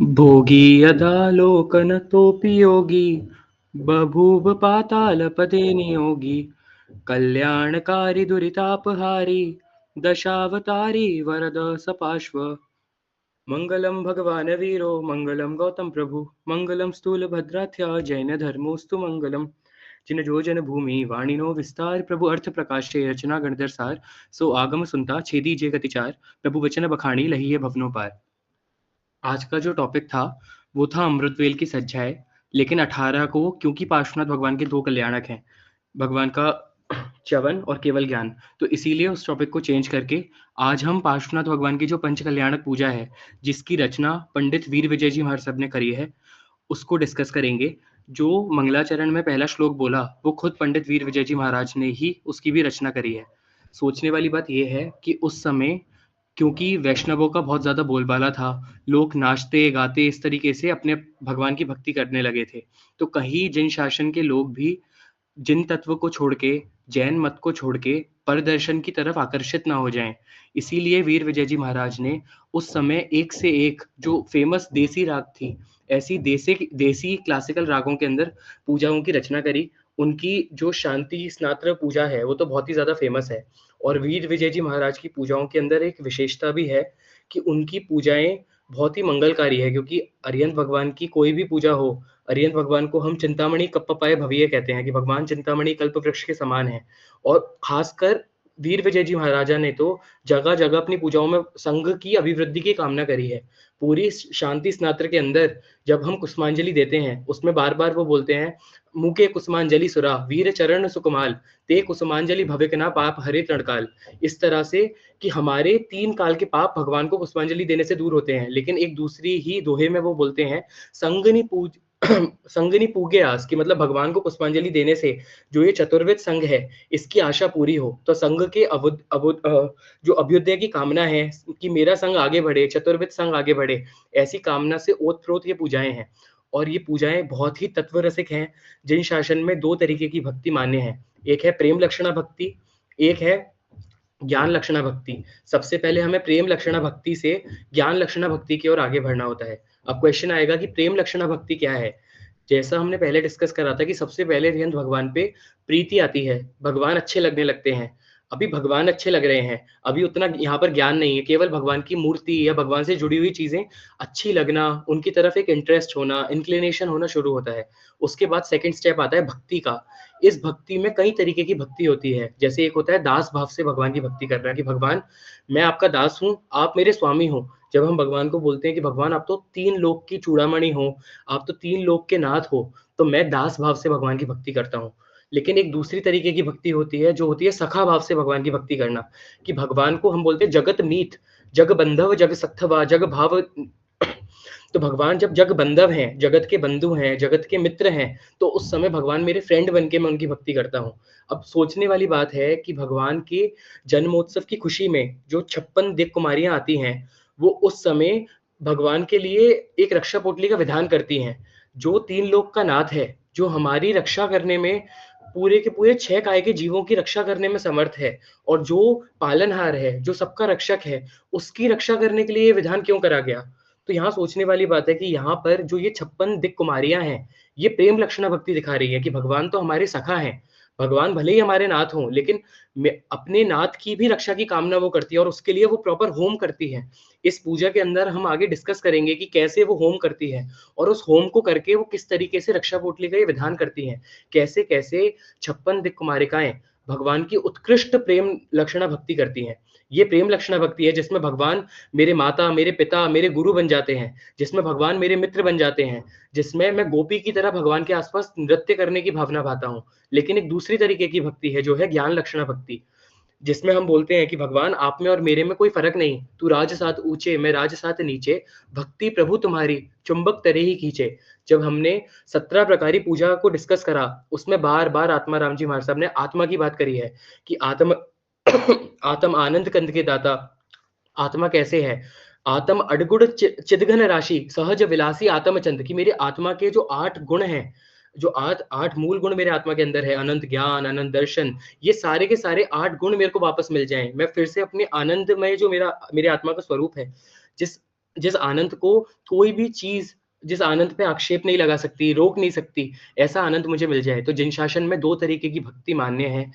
भोगी यदालोकनतोऽपि योगी बभूव पातालपदे नियोगी कल्याणकारी दुरितापहारी दशावतारी वरद सपार्श्व मंगलम भगवान वीरो मंगलम गौतम प्रभु मंगलम स्थूलभद्राध्य जैन धर्मोस्तु मंगलम जिन जो जन भूमि वाणिनो विस्तार प्रभु अर्थ प्रकाशे रचना गणधर सार सो आगम सुनता छेदी जे गतिचार प्रभु वचन बखानी लहिए भवनो पार। आज का जो टॉपिक था वो था अमृतवेल की सज्जाएं। लेकिन 18 को क्योंकि पार्श्वनाथ भगवान के दो कल्याणक हैं, भगवान का च्यवन और केवल ज्ञान, तो इसीलिए उस टॉपिक को चेंज करके आज हम पार्श्वनाथ भगवान की जो पंच कल्याणक पूजा है, जिसकी रचना पंडित वीर विजय जी महाराज साहब ने करी है, उसको डिस्कस करेंगे। जो मंगलाचरण में पहला श्लोक बोला वो खुद पंडित वीर विजय जी महाराज ने ही उसकी भी रचना करी है। सोचने वाली बात यह है कि उस समय क्योंकि वैष्णवों का बहुत ज़्यादा बोलबाला था, लोग नाचते गाते इस तरीके से अपने भगवान की भक्ति करने लगे थे, तो कहीं जिन शासन के लोग भी जिन तत्व को छोड़ के, जैन मत को छोड़ के परदर्शन की तरफ आकर्षित ना हो जाएं, इसीलिए वीर विजय जी महाराज ने उस समय एक से एक जो फेमस देसी राग थी, ऐसी देसी देसी क्लासिकल रागों के अंदर पूजाओं की रचना करी। उनकी जो शांति स्नात्र पूजा है वो तो बहुत ही ज़्यादा फेमस है, और वीर विजय जी महाराज की पूजाओं के अंदर एक विशेषता भी है कि उनकी पूजाएं बहुत ही मंगलकारी है, क्योंकि अरिहंत भगवान की कोई भी पूजा हो, अरिहंत भगवान को हम चिंतामणि कप्पपाय भविये कहते हैं कि भगवान चिंतामणि कल्प वृक्ष के समान है। और खासकर वीर विजय जी महाराजा ने तो जगह जगह अपनी पूजाओं में संघ की अभिवृद्धि की कामना करी है। पूरी शांति स्नात्र के अंदर जब हम कुसुमांजलि देते हैं उसमें बार बार वो बोलते हैं, मुके कुसुमांजलि सुरा वीर चरण सुकुमाल ते कुसुमांजलि भविक ना पाप हरे तड़काल। इस तरह से कि हमारे 3 काल के पाप भगवान को पुष्पांजलि देने से दूर होते हैं। लेकिन एक दूसरी ही दोहे में वो बोलते हैं, संगनि पूज संगनि पूगे आस, कि मतलब भगवान को पुष्पांजलि देने से जो ये चतुर्विध संघ है इसकी आशा पूरी हो। तो संघ के जो अभ्युदय की कामना है कि मेरा संघ आगे बढ़े, चतुर्विध संघ आगे बढ़े, ऐसी कामना से ओतप्रोत ये पूजाएं हैं। और ये पूजाएं बहुत ही तत्व रसिक हैं। जिन शासन में 2 तरीके की भक्ति मान्य है, एक है प्रेम लक्षणा भक्ति, एक है ज्ञान लक्षणा भक्ति। सबसे पहले हमें प्रेम लक्षणा भक्ति से ज्ञान लक्षणा भक्ति की ओर आगे बढ़ना होता है। अब क्वेश्चन आएगा कि प्रेम लक्षणा भक्ति क्या है? जैसा हमने पहले डिस्कस करा था कि सबसे पहले रिहंत भगवान पे प्रीति आती है, भगवान अच्छे लगने लगते हैं। अभी भगवान अच्छे लग रहे हैं, अभी उतना यहाँ पर ज्ञान नहीं है, केवल भगवान की मूर्ति या भगवान से जुड़ी हुई चीजें अच्छी लगना, उनकी तरफ एक इंटरेस्ट होना, इंक्लिनेशन होना शुरू होता है। उसके बाद सेकंड स्टेप आता है भक्ति का। इस भक्ति में कई तरीके की भक्ति होती है। जैसे एक होता है दास भाव से भगवान की भक्ति करना, कि भगवान मैं आपका दास हूँ, आप मेरे स्वामी हो। जब हम भगवान को बोलते हैं कि भगवान आप तो 3 लोक की चूड़ामणि हो, आप तो 3 लोक के नाथ हो, तो मैं दास भाव से भगवान की भक्ति करता हूँ। लेकिन एक दूसरी तरीके की भक्ति होती है, जो होती है सखा भाव से भगवान की भक्ति करना, कि भगवान को हम बोलते हैं जगत मीत, जग बंधव जग सत्थवा जग भाव। तो भगवान जब जग बंधव हैं, जगत के बंधु हैं, जगत के मित्र हैं, तो उस समय भगवान मेरे फ्रेंड बन के मैं उनकी भक्ति करता हूँ। अब सोचने वाली बात है कि भगवान के जन्मोत्सव की खुशी में जो 56 दिव्य कुमारियां आती हैं, वो उस समय भगवान के लिए एक रक्षा पोटली का विधान करती हैं। जो 3 लोक का नाथ है, जो हमारी रक्षा करने में पूरे के पूरे 6 काय के जीवों की रक्षा करने में समर्थ है, और जो पालनहार है, जो सबका रक्षक है, उसकी रक्षा करने के लिए ये विधान क्यों करा गया? तो यहाँ सोचने वाली बात है कि यहाँ पर जो ये 56 दिक् कुमारियां हैं, ये प्रेम लक्षणा भक्ति दिखा रही है कि भगवान तो हमारे सखा हैं। भगवान भले ही हमारे नाथ हों, लेकिन अपने नाथ की भी रक्षा की कामना वो करती है, और उसके लिए वो प्रॉपर होम करती है। इस पूजा के अंदर हम आगे डिस्कस करेंगे कि कैसे वो होम करती है, और उस होम को करके वो किस तरीके से रक्षा पोटली का ये विधान करती हैं। कैसे कैसे 56 दिक् कुमारिकाएं भगवान की उत्कृष्ट प्रेम लक्षणा भक्ति करती हैं। ये प्रेम लक्षणा भक्ति है जिसमें भगवान मेरे माता, मेरे पिता, मेरे गुरु बन जाते हैं, जिसमें भगवान मेरे मित्र बन जाते हैं, जिसमें मैं गोपी की तरह भगवान के आसपास नृत्य करने की भावना पाता हूँ। लेकिन एक दूसरी तरीके की भक्ति है जो है ज्ञान लक्षणा भक्ति, जिसमें हम बोलते हैं कि भगवान आप में और मेरे में कोई फर्क नहीं, तू राज सात ऊंचे मैं राज सात नीचे, भक्ति प्रभु तुम्हारी चुंबक तरे ही खींचे। जब हमने 17 प्रकारी पूजा को डिस्कस करा, उसमें बार बार आत्मा राम जी महाराज साहब ने आत्मा की बात करी है कि आत्म आत्म आनंद कंद के दाता आत्मा कैसे है। आत्म अडगुण चिदघन राशि सहज विलासी आत्म चंद, की मेरे आत्मा के जो 8 गुण हैं, जो 8 मूल गुण मेरे आत्मा के अंदर है, अनंत ज्ञान, अनंत दर्शन, ये सारे के सारे 8 गुण मेरे को वापस मिल जाएं, मैं फिर से अपने आनंदमय जो मेरे आत्मा का स्वरूप है, जिस जिस आनंद को कोई भी चीज़ जिस आनंद पे आक्षेप नहीं लगा सकती, रोक नहीं सकती, ऐसा आनंद मुझे मिल जाए। तो जिन शासन में 2 तरीके की भक्ति मान्य है।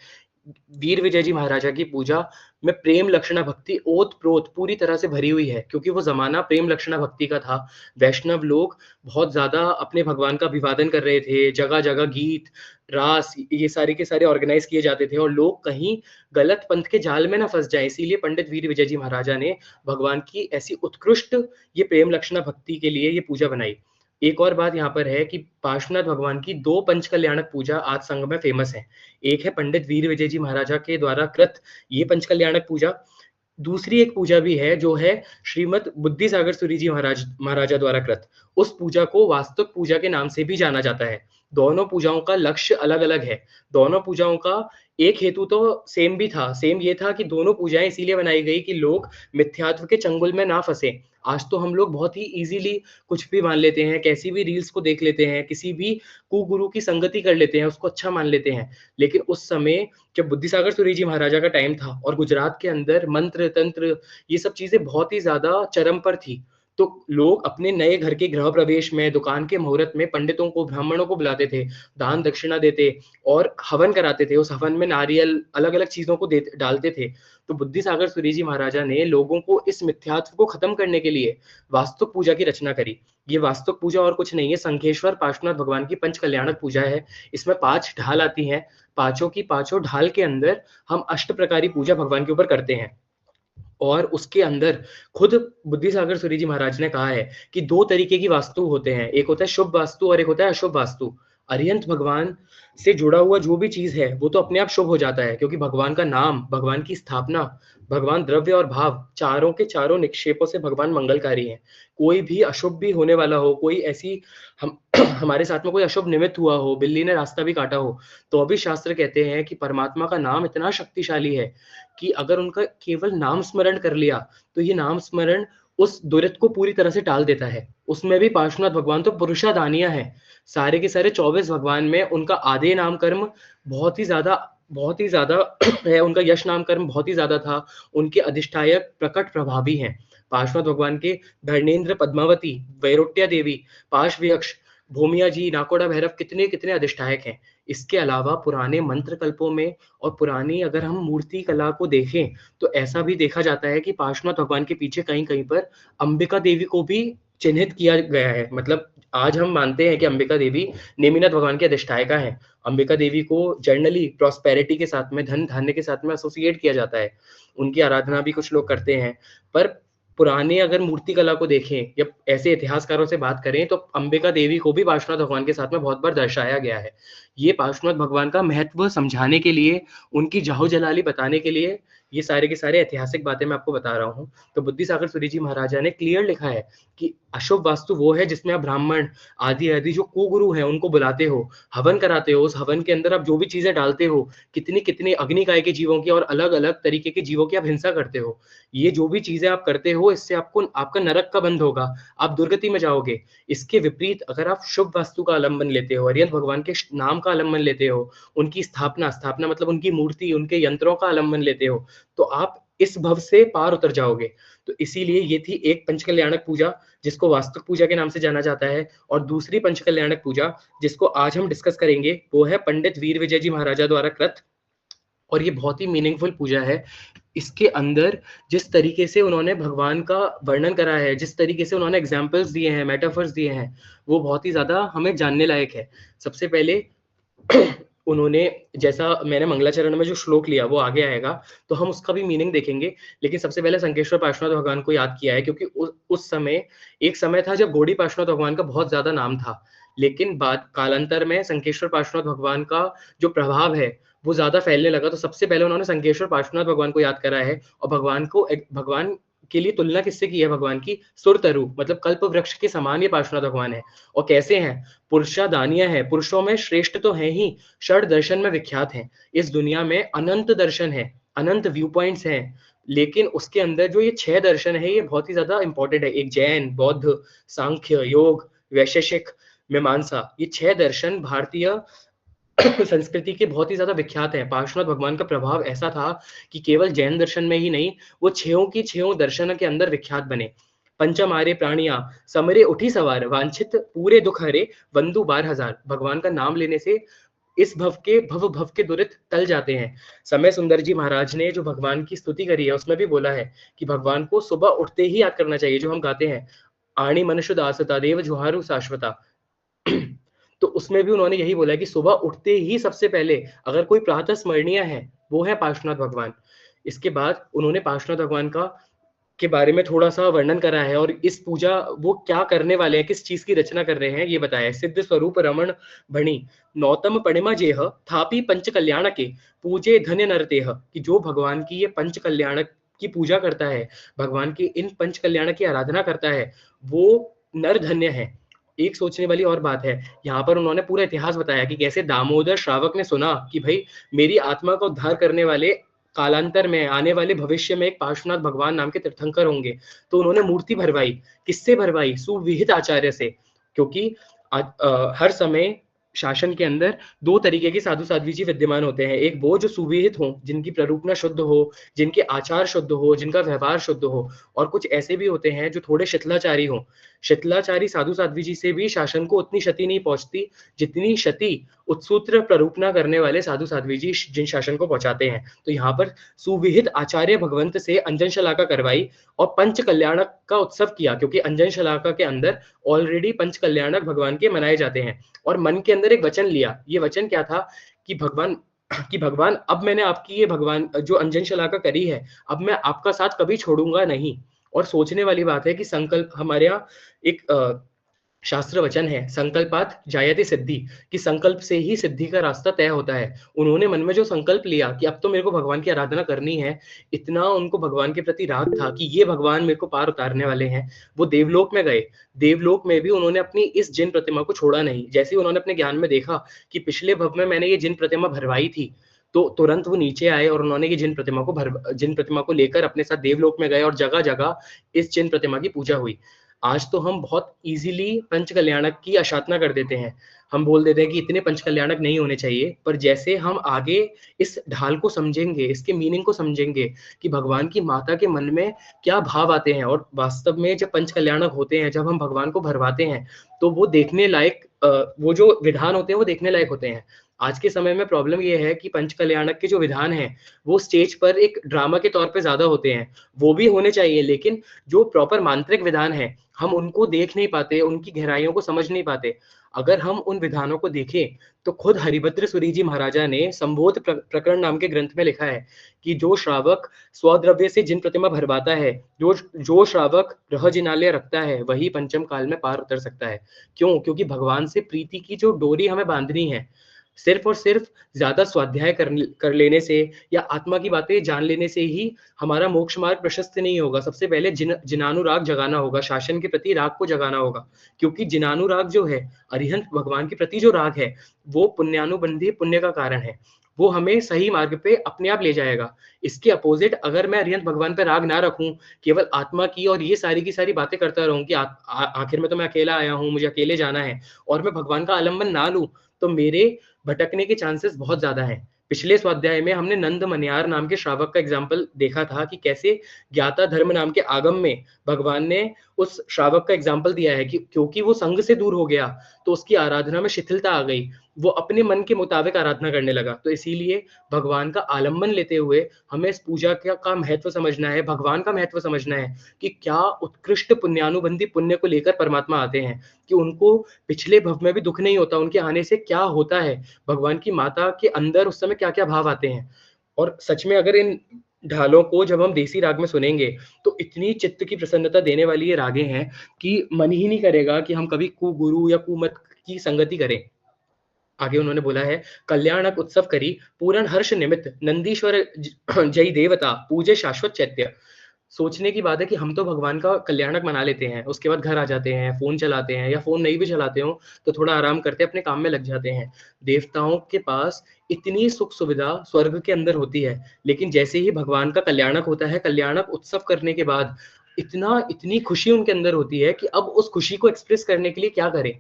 वीर विजय जी महाराजा की पूजा में प्रेम लक्षणा भक्ति ओत-प्रोत पूरी तरह से भरी हुई है, क्योंकि वो ज़माना प्रेम लक्षणा भक्ति का था। वैष्णव लोग बहुत ज़्यादा अपने भगवान का अभिवादन कर रहे थे, जगह-जगह गीत, रास ये सारे के सारे ऑर्गनाइज़ किए जाते थे और लोग कहीं गलत पंथ के जाल में ना फँस जाएँ, इसीलिए पंडित वीर विजय जी महाराजा ने भगवान की ऐसी उत्कृष्ट ये प्रेम लक्षणा भक्ति के लिए ये पूजा बनाई। एक और बात यहाँ पर है कि पार्श्वनाथ भगवान की 2 पंच कल्याणक पूजा आज संघ में फ़ेमस है। एक है पंडित वीर विजय जी महाराजा के द्वारा कृत ये पंच कल्याणक पूजा। दूसरी एक पूजा भी है जो है श्रीमद बुद्धिसागर सूरी जी महाराजा द्वारा कृत। उस पूजा को वास्तुक पूजा के नाम से भी जाना जाता है। दोनों पूजाओं का लक्ष्य अलग-अलग है। दोनों पूजाओं का एक हेतु तो सेम भी था। सेम ये था कि दोनों पूजाएँ इसीलिए बनाई गई कि लोग मिथ्यात्व के चंगुल में ना फँसे। आज तो हम लोग बहुत ही ईज़िली कुछ भी मान लेते हैं, कैसी भी रील्स को देख लेते हैं, किसी भी कुगुरु की संगति कर लेते हैं, उसको अच्छा मान लेते हैं। लेकिन उस समय जब बुद्धिसागर सूरी जी महाराजा का टाइम था और गुजरात के अंदर मंत्र, तंत्र ये सब चीज़ें बहुत ही ज़्यादा चरम पर थी। तो लोग अपने नए घर के गृह प्रवेश में, दुकान के मुहूर्त में पंडितों को, ब्राह्मणों को बुलाते थे, दान दक्षिणा देते और हवन कराते थे। उस हवन में नारियल, अलग-अलग चीज़ों को देत डालते थे। तो बुद्धिसागर सूरी जी महाराजा ने लोगों को इस मिथ्यात्व को खत्म करने के लिए वास्तुक पूजा की रचना करी। ये वास्तुक पूजा और कुछ नहीं है, शंखेश्वर पार्श्वनाथ भगवान की पंच कल्याणक पूजा है। इसमें 5 ढाल आती हैं। पाँचों की पाँचों ढाल के अंदर हम अष्ट प्रकारी पूजा भगवान के ऊपर करते हैं। और उसके अंदर खुद बुद्धिसागर सूरी जी महाराज ने कहा है कि 2 तरीके की वास्तु होते हैं, एक होता है शुभ वास्तु और एक होता है अशुभ वास्तु। अरिहंत भगवान से जुड़ा हुआ जो भी चीज़ है, वो तो अपने आप शुभ हो जाता है क्योंकि भगवान का नाम, भगवान की स्थापना, भगवान द्रव्य और भाव, चारों के चारों निक्षेपों से भगवान मंगलकारी हैं। कोई भी अशुभ भी होने वाला हो, कोई ऐसी हम हमारे साथ में कोई अशुभ निमित्त हुआ हो, बिल्ली ने रास्ता भी काटा हो, तो भी शास्त्र कहते हैं कि परमात्मा का नाम इतना शक्तिशाली है कि अगर उनका केवल नाम स्मरण कर लिया, तो ये नाम स्मरण उस दुरित को पूरी तरह से टाल देता है। उसमें भी पार्श्वनाथ भगवान तो पुरुषादानिया हैं। सारे के सारे 24 भगवान में उनका आदेय नाम कर्म बहुत ही ज़्यादा है, उनका यश नाम कर्म बहुत ही ज़्यादा था। उनके अधिष्ठायक प्रकट प्रभावी हैं। पार्श्वनाथ भगवान के धर्मेंद्र, पद्मावती, वैरोट्या देवी, पाशवियक्ष, भूमिया जी, नाकोड़ा भैरव कितने-कितने अधिष्ठायक हैं। इसके अलावा पुराने मंत्र कल्पों में और पुरानी अगर हम मूर्ति कला को देखें, तो ऐसा भी देखा जाता है कि पार्श्वनाथ भगवान के पीछे कहीं-कहीं पर अंबिका देवी को भी चिन्हित किया गया है। मतलब आज हम मानते हैं कि अंबिका देवी नेमिनाथ भगवान की अधिष्ठायिका हैं। अंबिका देवी को जनरली प्रॉस्पेरिटी के साथ में, धन-धान्य के साथ में एसोसिएट किया जाता है। उनकी आराधना भी कुछ लोग करते हैं। पर पुराने अगर मूर्ति कला को देखें या ऐसे इतिहासकारों से बात करें, तो अंबिका देवी को भी पार्श्वनाथ भगवान के साथ में बहुत बार दर्शाया गया है। ये पार्श्वनाथ भगवान का महत्व समझाने के लिए, उनकी जाहो-जलाली बताने के लिए, ये सारे के सारे ऐतिहासिक बातें मैं आपको बता रहा हूँ। तो बुद्धिसागर सूरी जी महाराजा ने क्लियर लिखा है कि अशुभ वास्तु वो है जिसमें आप ब्राह्मण, आदि-आदि जो कुगुरु हैं उनको बुलाते हो, हवन कराते हो, उस हवन के अंदर आप जो भी चीज़ें डालते हो, कितनी-कितनी अग्निकाय के जीवों की और अलग-अलग तरीके के जीवों की आप हिंसा करते हो। ये जो भी चीज़ें आप करते हो, इससे आपको आपका नरक का बंध होगा, आप दुर्गति में जाओगे। इसके विपरीत अगर आप शुभ वास्तु का आलंबन लेते हो, अरिहंत भगवान के नाम का आलंबन लेते हो, उनकी स्थापना मतलब उनकी मूर्ति, उनके यंत्रों का आलंबन लेते हो, तो आप इस भव से पार उतर जाओगे। तो इसीलिए ये थी एक पंचकल्याणक पूजा, जिसको वास्तुक पूजा के नाम से जाना जाता है और दूसरी पंचकल्याणक पूजा, जिसको आज हम डिस्कस करेंगे, वो है पंडित वीर विजय जी महाराजा द्वारा कृत और ये बहुत ही मीनिंगफुल पूजा है। इसके अंदर जिस तरीके से उन्होंने भगवान का वर्णन करा है, जिस तरीके से उन्होंने एग्ज़ाम्पल्स दिए हैं, मेटाफर्स दिए हैं, वो बहुत ही ज़्यादा हमें जानने लायक है। सबसे पहले उन्होंने जैसा मैंने मंगलाचरण में जो श्लोक लिया वो आगे आएगा, तो हम उसका भी मीनिंग देखेंगे। लेकिन सबसे पहले संकेश्वर पार्श्वनाथ भगवान को याद किया है क्योंकि उस समय एक समय था जब गौड़ी पार्श्वनाथ भगवान का बहुत ज़्यादा नाम था। लेकिन बाद कालांतर में संकेश्वर पार्श्वनाथ भगवान का जो प्रभाव है, वो ज़्यादा फैलने लगा। तो सबसे पहले उन्होंने संकेश्वर पार्श्वनाथ भगवान को याद करा है और भगवान के लिए तुलना किससे की है भगवान की? सुरतरु मतलब कल्प वृक्ष के समान ये पार्श्वनाथ भगवान है। और कैसे हैं? पुरुषादानिया है, पुरुषों में श्रेष्ठ तो हैं ही, षड दर्शन में विख्यात हैं। इस दुनिया में अनंत दर्शन हैं, अनंत व्यू पॉइंट्स हैं, लेकिन उसके अंदर जो ये 6 दर्शन है, ये बहुत ही ज़्यादा इम्पोर्टेंट है। एक जैन, बौद्ध, सांख्य, योग, वैशेषिक, मीमांसा, ये 6 दर्शन भारतीय संस्कृति के बहुत ही ज़्यादा विख्यात हैं। पार्श्वनाथ भगवान का प्रभाव ऐसा था कि केवल जैन दर्शन में ही नहीं, वो 6 की 6 दर्शन के अंदर विख्यात बने। पंचम आरे प्राणिया समरे उठी सवार वांछित पूरे दुख हरे वंदु बार हजार। भगवान का नाम लेने से इस भव के दुरित टल जाते हैं। समय सुंदर जी महाराज ने जो भगवान की स्तुति करी है उसमें भी बोला है कि भगवान को सुबह उठते ही याद करना चाहिए, जो हम गाते हैं आणी मनुष्य दासता देव जुहारु शाश्वता। तो उसमें भी उन्होंने यही बोला है कि सुबह उठते ही सबसे पहले अगर कोई प्रातः स्मरणीय है वो है पार्श्वनाथ भगवान। इसके बाद उन्होंने पार्श्वनाथ भगवान का के बारे में थोड़ा-सा वर्णन करा है और इस पूजा वो क्या करने वाले हैं, किस चीज़ की रचना कर रहे हैं, ये बताया है। सिद्ध स्वरूप रमण भणी, नौतम पणिमा जेह, थापि पंच कल्याण के, पूजे धन्य नर तेह। कि जो भगवान की ये पंच कल्याणक की पूजा करता है, भगवान की इन पंच कल्याण की आराधना करता है, वो नर धन्य है। एक सोचने वाली और बात है, यहाँ पर उन्होंने पूरा इतिहास बताया कि कैसे दामोदर श्रावक ने सुना कि भई मेरी आत्मा का उद्धार करने वाले कालांतर में आने वाले भविष्य में एक पार्श्वनाथ भगवान नाम के तीर्थंकर होंगे। तो उन्होंने मूर्ति भरवाई। किससे भरवाई? सुविहित आचार्य से। क्योंकि हर समय शासन के अंदर 2 तरीके के साधु-साध्वी जी विद्यमान होते हैं। एक वो जो सुविहित हों, जिनकी प्ररूपणा शुद्ध हो, जिनके आचार शुद्ध हो, जिनका व्यवहार शुद्ध हो, और कुछ ऐसे भी होते हैं जो थोड़े शिथिलाचारी हों। शिथिलाचारी साधु-साध्वी जी से भी शासन को उतनी क्षति नहीं पहुँचती, जितनी क्षति उत्सूत्र प्ररूपणा करने वाले साधु-साध्वी जी जिन शासन को पहुँचाते हैं। तो यहाँ पर सुविहित आचार्य भगवंत से अंजन शलाका करवाई और पंच कल्याणक का उत्सव किया, क्योंकि अंजन शलाका के अंदर ऑलरेडी पंच कल्याणक भगवान के मनाए जाते हैं। और मन के अंदर एक वचन लिया। ये वचन क्या था कि भगवान अब मैंने आपकी ये भगवान जो अंजन शलाका करी है, अब मैं आपका साथ कभी छोड़ूँगा नहीं। और सोचने वाली बात है कि संकल्प हमारे यहाँ एक शास्त्र वचन है, संकल्पात जायते सिद्धि, कि संकल्प से ही सिद्धि का रास्ता तय होता है। उन्होंने मन में जो संकल्प लिया कि अब तो मेरे को भगवान की आराधना करनी है, इतना उनको भगवान के प्रति राग था कि ये भगवान मेरे को पार उतारने वाले हैं। वो देवलोक में गए। देवलोक में भी उन्होंने अपनी इस जिन प्रतिमा को छोड़ा नहीं। जैसे ही उन्होंने अपने ज्ञान में देखा कि पिछले भव में मैंने ये जिन प्रतिमा भरवाई थी, तो तुरंत वो नीचे आए और उन्होंने ये जिन प्रतिमा को लेकर अपने साथ देवलोक में गए और जगह-जगह इस जिन प्रतिमा की पूजा हुई। आज तो हम बहुत ईज़िली पंच कल्याणक की अशातना कर देते हैं। हम बोल देते हैं कि इतने पंच कल्याणक नहीं होने चाहिए, पर जैसे हम आगे इस ढाल को समझेंगे, इसके मीनिंग को समझेंगे कि भगवान की माता के मन में क्या भाव आते हैं, और वास्तव में जब पंच कल्याणक होते हैं, जब हम भगवान को भरवाते हैं, तो वो देखने लायक वो जो विधान होते हैं, वो देखने लायक होते हैं। आज के समय में प्रॉब्लम ये है कि पंच कल्याणक के जो विधान हैं, वो स्टेज पर एक ड्रामा के तौर पे ज़्यादा होते हैं। वो भी होने चाहिए, लेकिन जो प्रॉपर मांत्रिक विधान हैं, हम उनको देख नहीं पाते, उनकी गहराइयों को समझ नहीं पाते। अगर हम उन विधानों को देखें, तो खुद हरिभद्र सूरी जी महाराजा ने संबोध प्रकरण नाम के ग्रंथ में लिखा है कि जो श्रावक स्वद्रव्य से जिन प्रतिमा भरवाता है, जो श्रावक गृह जिनालय रखता है, वही पंचम काल में पार उतर सकता है। क्यों? क्योंकि भगवान से प्रीति की जो डोरी हमें बाँधनी है, सिर्फ़ और सिर्फ़ ज़्यादा स्वाध्याय कर लेने से या आत्मा की बातें जान लेने से ही हमारा मोक्ष मार्ग प्रशस्त नहीं होगा। सबसे पहले जिनानुराग जगाना होगा, शासन के प्रति राग को जगाना होगा। क्योंकि जिनानुराग जो है, अरिहंत भगवान के प्रति जो राग है, वो पुण्यानुबंधी पुण्य का कारण है। वो हमें सही मार्ग पे अपने आप ले जाएगा। इसके अपोज़िट अगर मैं अरिहंत भगवान पे राग ना रखूँ, केवल आत्मा की और ये सारी की सारी बातें करता रहूँ कि आखिर में तो मैं अकेला आया हूँ, मुझे अकेले जाना है, और मैं भगवान का आलंबन ना लूँ, तो मेरे भटकने के चांसेस बहुत ज़्यादा हैं। पिछले स्वाध्याय में हमने नंद मनियार नाम के श्रावक का एग्ज़ाम्पल देखा था कि कैसे ज्ञाता धर्म नाम के आगम में भगवान ने उस श्रावक का एग्ज़ाम्पल दिया है कि क्योंकि वो संघ से दूर हो गया, तो उसकी आराधना में शिथिलता आ गई। वो अपने मन के मुताबिक आराधना करने लगा। तो इसीलिए भगवान का आलंबन लेते हुए हमें इस पूजा का महत्व समझना है, भगवान का महत्व समझना है कि क्या उत्कृष्ट पुण्यानुबंधी पुण्य को लेकर परमात्मा आते हैं, कि उनको पिछले भव में भी दुःख नहीं होता, उनके आने से क्या होता है, भगवान की माता के अंदर उस समय क्या-क्या भाव आते हैं। और सच में अगर इन ढालों को जब हम देसी राग में सुनेंगे, तो इतनी चित्त की प्रसन्नता देने वाली ये रागें हैं कि मन ही नहीं करेगा कि हम कभी कुगुरु या कुमत की संगति करें। आगे उन्होंने बोला है, कल्याणक उत्सव करी पूर्ण हर्ष निमित्त नंदीश्वर जय देवता पूजे शाश्वत चैत्य। सोचने की बात है कि हम तो भगवान का कल्याणक मना लेते हैं, उसके बाद घर आ जाते हैं, फ़ोन चलाते हैं, या फ़ोन नहीं भी चलाते हो, तो थोड़ा आराम करते अपने काम में लग जाते हैं। देवताओं के पास इतनी सुख-सुविधा स्वर्ग के अंदर होती है, लेकिन जैसे ही भगवान का कल्याणक होता है, कल्याणक उत्सव करने के बाद इतनी खुशी उनके अंदर होती है कि अब उस खुशी को एक्सप्रेस करने के लिए क्या करें?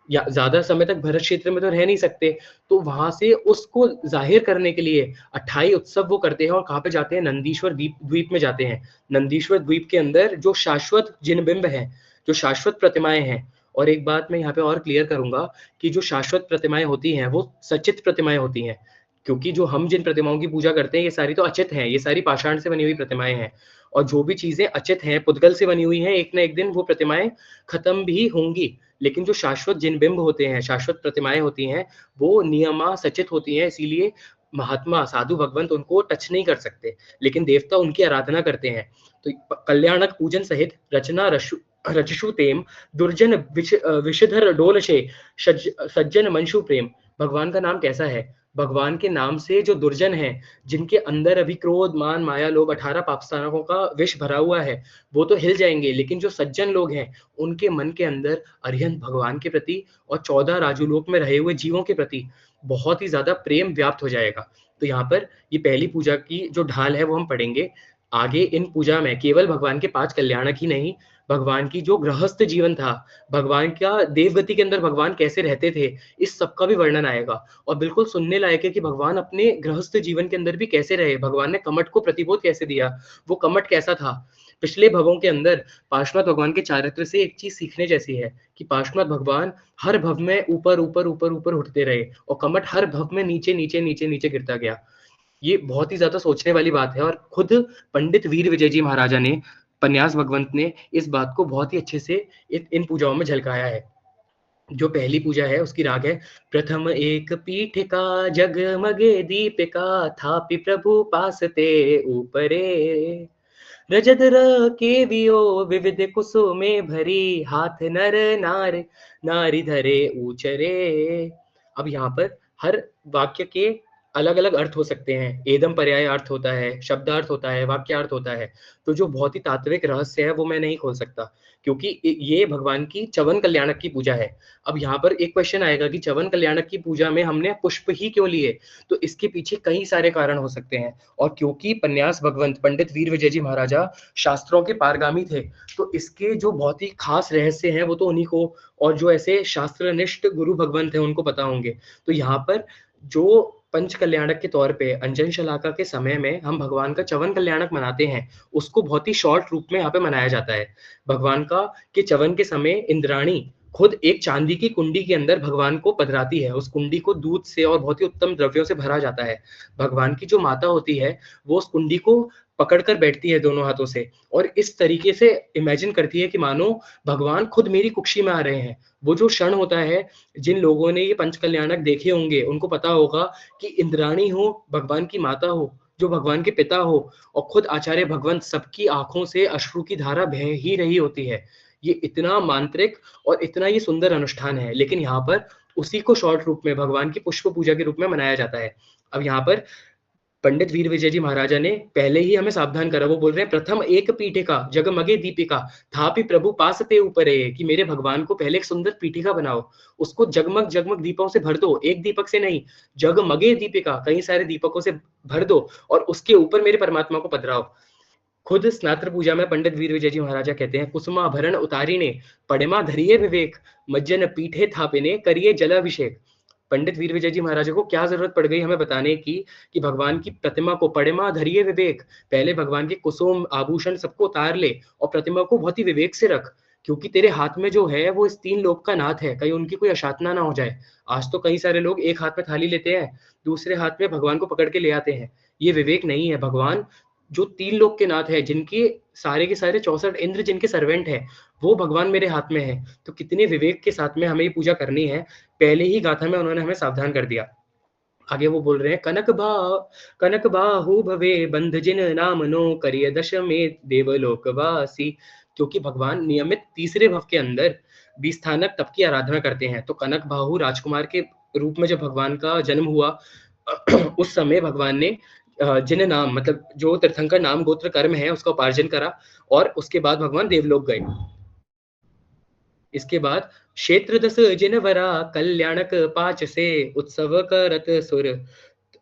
या ज़्यादा समय तक भरत क्षेत्र में तो रह नहीं सकते, तो वहाँ से उसको ज़ाहिर करने के लिए अट्ठाई उत्सव वो करते हैं और कहाँ पे जाते हैं? नंदीश्वर द्वीप द्वीप में जाते हैं। नंदीश्वर द्वीप के अंदर जो शाश्वत जिनबिंब हैं, जो शाश्वत प्रतिमाएँ हैं, और एक बात मैं यहाँ पे और क्लियर करूँगा कि जो शाश्वत प्रतिमाएँ होती हैं, वो सचित प्रतिमाएँ होती हैं। क्योंकि जो हम जिन प्रतिमाओं की पूजा करते हैं, ये सारी तो अचित हैं, ये सारी पाषाण से बनी हुई प्रतिमाएँ हैं। और जो भी चीज़ें अचित हैं, पुद्गल से बनी हुई हैं, एक ना एक दिन वो प्रतिमाएँ खत्म भी होंगी। लेकिन जो शाश्वत जिनबिंब होते हैं, शाश्वत प्रतिमाएँ होती हैं, वो नियमासचित होती हैं, इसीलिए महात्मा, साधु, भगवंत उनको टच नहीं कर सकते, लेकिन देवता उनकी आराधना करते हैं। तो कल्याणक पूजन सहित रचना रचशु तेम दुर्जन विषधर डोलशे सज्जन मंशु प्रेम। भगवान का नाम कैसा है? भगवान के नाम से जो दुर्जन हैं, जिनके अंदर अभी क्रोध, मान, माया, लोभ 18 पापस्थानकों का विष भरा हुआ है, वो तो हिल जाएँगे, लेकिन जो सज्जन लोग हैं, उनके मन के अंदर अरिहंत भगवान के प्रति और 14 राजूलोक में रहे हुए जीवों के प्रति बहुत ही ज़्यादा प्रेम व्याप्त हो जाएगा। तो यहाँ पर ये पहली पूजा की जो ढाल है वो हम पढ़ेंगे। आगे इन पूजा में केवल भगवान के 5 कल्याणक ही नहीं, भगवान की जो गृहस्थ जीवन था, भगवान का देवगति के अंदर भगवान कैसे रहते थे, इस सब का भी वर्णन आएगा। और बिल्कुल सुनने लायक है कि भगवान अपने गृहस्थ जीवन के अंदर भी कैसे रहे, भगवान ने कमठ को प्रतिबोध कैसे दिया, वो कमठ कैसा था। पिछले भवों के अंदर पार्श्वनाथ भगवान के चारित्र से एक चीज़ सीखने जैसी है कि पार्श्वनाथ भगवान हर भव में ऊपर, ऊपर, ऊपर, ऊपर उठते रहे और कमठ हर भव में नीचे, नीचे, नीचे, नीचे गिरता गया। ये बहुत ही ज़्यादा सोचने वाली बात है और खुद पंडित वीर विजय जी महाराजा ने, पन्यास भगवंत ने इस बात को बहुत ही अच्छे से इन पूजाओं में झलकाया है। जो पहली पूजा है उसकी राग है प्रथम एक पीठिका जगमगे दीपिका थापि प्रभु पास ते ऊपरे रजत केवियो विविध कुसुमे भरी हाथ नर नार नारी धरे ऊचरे। अब यहाँ पर हर वाक्य के अलग अलग अर्थ हो सकते हैं, एदम पर्याय अर्थ होता है, शब्दार्थ होता है, वाक्यार्थ होता है। तो जो बहुत ही तात्विक रहस्य है वो मैं नहीं खोल सकता, क्योंकि ये भगवान की चवन कल्याणक की पूजा है। अब यहाँ पर एक क्वेश्चन आएगा कि चवन कल्याणक की पूजा में हमने पुष्प ही क्यों लिए? तो इसके पीछे कई सारे कारण हो सकते हैं। और क्योंकि पन्यास भगवंत पंडित वीर विजय जी महाराजा शास्त्रों के पारगामी थे, तो इसके जो बहुत ही खास रहस्य हैं वो तो उन्हीं को, और जो ऐसे शास्त्रनिष्ठ गुरु भगवंत हैं उनको पता होंगे। तो यहाँ पर जो पंच कल्याणक के तौर पे अंजन शलाका के समय में हम भगवान का चवन कल्याणक मनाते हैं, उसको बहुत ही शॉर्ट रूप में यहाँ पे मनाया जाता है। भगवान का के चवन के समय इंद्राणी खुद एक चांदी की कुंडी के अंदर भगवान को पधराती है। उस कुंडी को दूध से और बहुत ही उत्तम द्रव्यों से भरा जाता है। भगवान की जो माता होती है, वो उस कुंडी को पकड़ कर बैठती है दोनों हाथों से और इस तरीके से इमेजिन करती है कि मानो भगवान खुद मेरी कुक्षी में आ रहे हैं। वो जो क्षण होता है, जिन लोगों ने ये पंच कल्याणक देखे होंगे, उनको पता होगा कि इंद्राणी हो, भगवान की माता हो, जो भगवान के पिता हो और खुद आचार्य भगवंत, सबकी आँखों से अश्रु की धारा बह ही रही होती है। ये इतना मांत्रिक और इतना ये सुंदर अनुष्ठान है, लेकिन यहाँ पर उसी को शॉर्ट रूप में भगवान की पुष्प पूजा के रूप में मनाया जाता है। अब यहाँ पर पंडित वीर विजय जी महाराजा ने पहले ही हमें सावधान करा। वो बोल रहे हैं प्रथम एक पीठिका जगमगे दीपिका थापि प्रभु पास ते ऊपरे, कि मेरे भगवान को पहले एक सुंदर पीठिका बनाओ, उसको जगमग जगमग दीपों से भर दो, एक दीपक से नहीं, जगमगे दीपिका कई सारे दीपकों से भर दो और उसके ऊपर मेरे परमात्मा को पधराओ। खुद स्नात्र पूजा में पंडित वीर विजय जी महाराजा कहते हैं कुसुमाभरण उतारिणे पड़िमा धरिये विवेक मज्जन पीठे थापिने करिए जलाभिषेक। पंडित वीर विजय जी महाराजा को क्या जरूरत पड़ गई हमें बताने की कि भगवान की प्रतिमा को पड़िमा धरिये विवेक, पहले भगवान के कुसुम आभूषण सबको उतार ले और प्रतिमा को बहुत ही विवेक से रख, क्योंकि तेरे हाथ में जो है वो इस तीन लोक का नाथ है, कहीं उनकी कोई अशातना ना हो जाए। आज तो कई सारे लोग एक हाथ में थाली लेते हैं, दूसरे हाथ में भगवान को पकड़ के ले आते हैं। ये विवेक नहीं है। भगवान जो तीन लोक के नाथ है, जिनके सारे के सारे 64 इंद्र जिनके सर्वेंट हैं, वो भगवान मेरे हाथ में है। तो कितने विवेक के साथ में हमें ये पूजा करनी है, पहले ही गाथा में उन्होंने हमें सावधान कर दिया। आगे वो बोल रहे हैं कनक बाहु भवे बंध जिन नाम नो करिय दश में देवलोकवासी। क्योंकि भगवान नियमित तीसरे भव के अंदर 20 स्थानक तप की आराधना करते हैं। तो कनक बाहु राजकुमार के रूप में जब भगवान का जन्म हुआ उस समय भगवान ने जिन नाम मतलब जो तीर्थंकर नाम गोत्र कर्म है उसका उपार्जन करा और उसके बाद भगवान देवलोक गए। इसके बाद क्षेत्र दस जिनवरा कल्याणक पाच से उत्सव करत सुर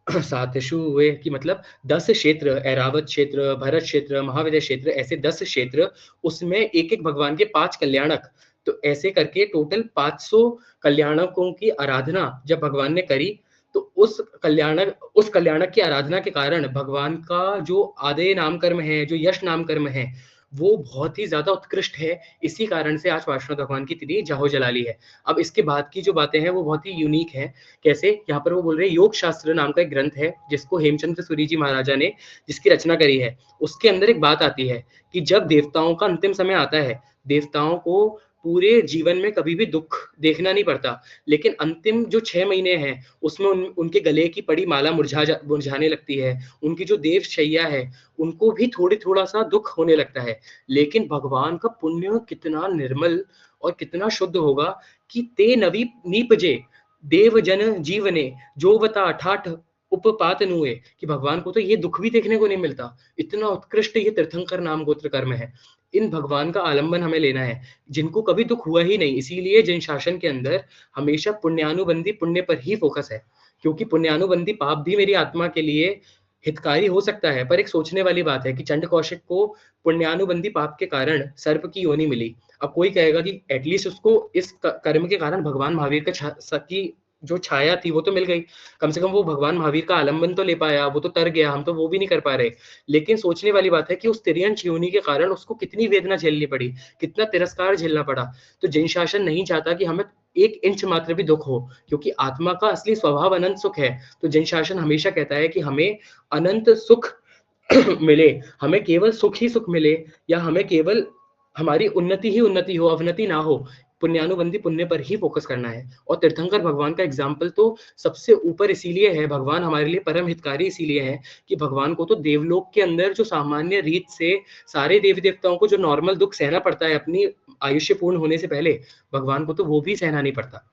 सात हुए, कि मतलब 10 क्षेत्र, ऐरावत क्षेत्र, भरत क्षेत्र, महाविद्य क्षेत्र, ऐसे 10 क्षेत्र, उसमें एक एक भगवान के 5 कल्याणक तो ऐसे करके टोटल 500 कल्याणकों की आराधना जब भगवान ने करी, तो उस कल्याणक की आराधना के कारण भगवान का जो आदेय नाम कर्म है, जो यश नाम कर्म है, वो बहुत ही ज़्यादा उत्कृष्ट है। इसी कारण से आज पार्श्वनाथ भगवान की इतनी जाहो-जलाली है। अब इसके बाद की जो बातें हैं, वो बहुत ही यूनिक हैं। कैसे? यहाँ पर वो बोल रहे हैं, योग शास्त्र नाम का एक ग्रंथ है, जिसको हेमचंद्र सूरी जी महाराजा ने जिसकी रचना करी है। उसके अंदर एक बात आती है कि जब देवताओं का अंतिम समय आता है, देवताओं को पूरे जीवन में कभी भी दुःख देखना नहीं पड़ता, लेकिन अंतिम जो 6 महीने हैं, उसमें उनके गले की पड़ी माला मुरझाने लगती है। उनकी जो देवशैया है, उनको भी थोड़ा-सा दुःख होने लगता है। लेकिन भगवान का पुण्य कितना निर्मल और कितना शुद्ध होगा कि ते नवी नीपजे, देव जन जीवने, जोवता ठाठ उपपात नुए, कि भगवान को तो ये दुःख भी देखने को नहीं मिलता। इतना उत्कृष्ट ये तीर्थंकर नाम गोत्र कर्म है। इन भगवान का आलंबन हमें लेना है, जिनको कभी दुःख हुआ ही नहीं। इसीलिए जैन शासन के अंदर हमेशा पुण्यानुबंधी पुण्य पर ही फोकस है, क्योंकि पुण्यानुबंधी पाप भी मेरी आत्मा के लिए हितकारी हो सकता है। पर एक सोचने वाली बात है कि चंड कौशिक को पुण्यानुबंधी पाप के कारण सर्प की योनि मिली। अब कोई कहेगा कि एटलीस्ट उसको इस कर्म के कारण भगवान महावीर का की जो छाया थी वो तो मिल गई। कम से कम वो भगवान महावीर का आलंबन तो ले पाया, वो तो तर गया, हम तो वो भी नहीं कर पा रहे। लेकिन सोचने वाली बात है कि उस तिर्यंच योनि के कारण उसको कितनी वेदना झेलनी पड़ी, कितना तिरस्कार झेलना पड़ा। तो जैन शासन नहीं चाहता कि हमें 1 इंच मात्र भी दुःख हो, क्योंकि आत्मा का असली स्वभाव अनंत सुख है। तो जैन शासन हमेशा कहता है कि हमें अनंत सुख मिले, हमें केवल सुख ही सुख मिले, या हमें केवल हमारी उन्नति ही उन्नति हो, अवनति ना हो। पुण्यानुबंधी पुण्य पर ही फोकस करना है। और तीर्थंकर भगवान का एग्जाम्पल तो सबसे ऊपर इसीलिए है, भगवान हमारे लिए परम हितकारी इसीलिए है कि भगवान को तो देवलोक के अंदर जो सामान्य रीत से सारे देवी देवताओं को जो नॉर्मल दुःख सहना पड़ता है अपनी आयुष्य पूर्ण होने से पहले, भगवान को तो वो भी सहना नहीं पड़ता।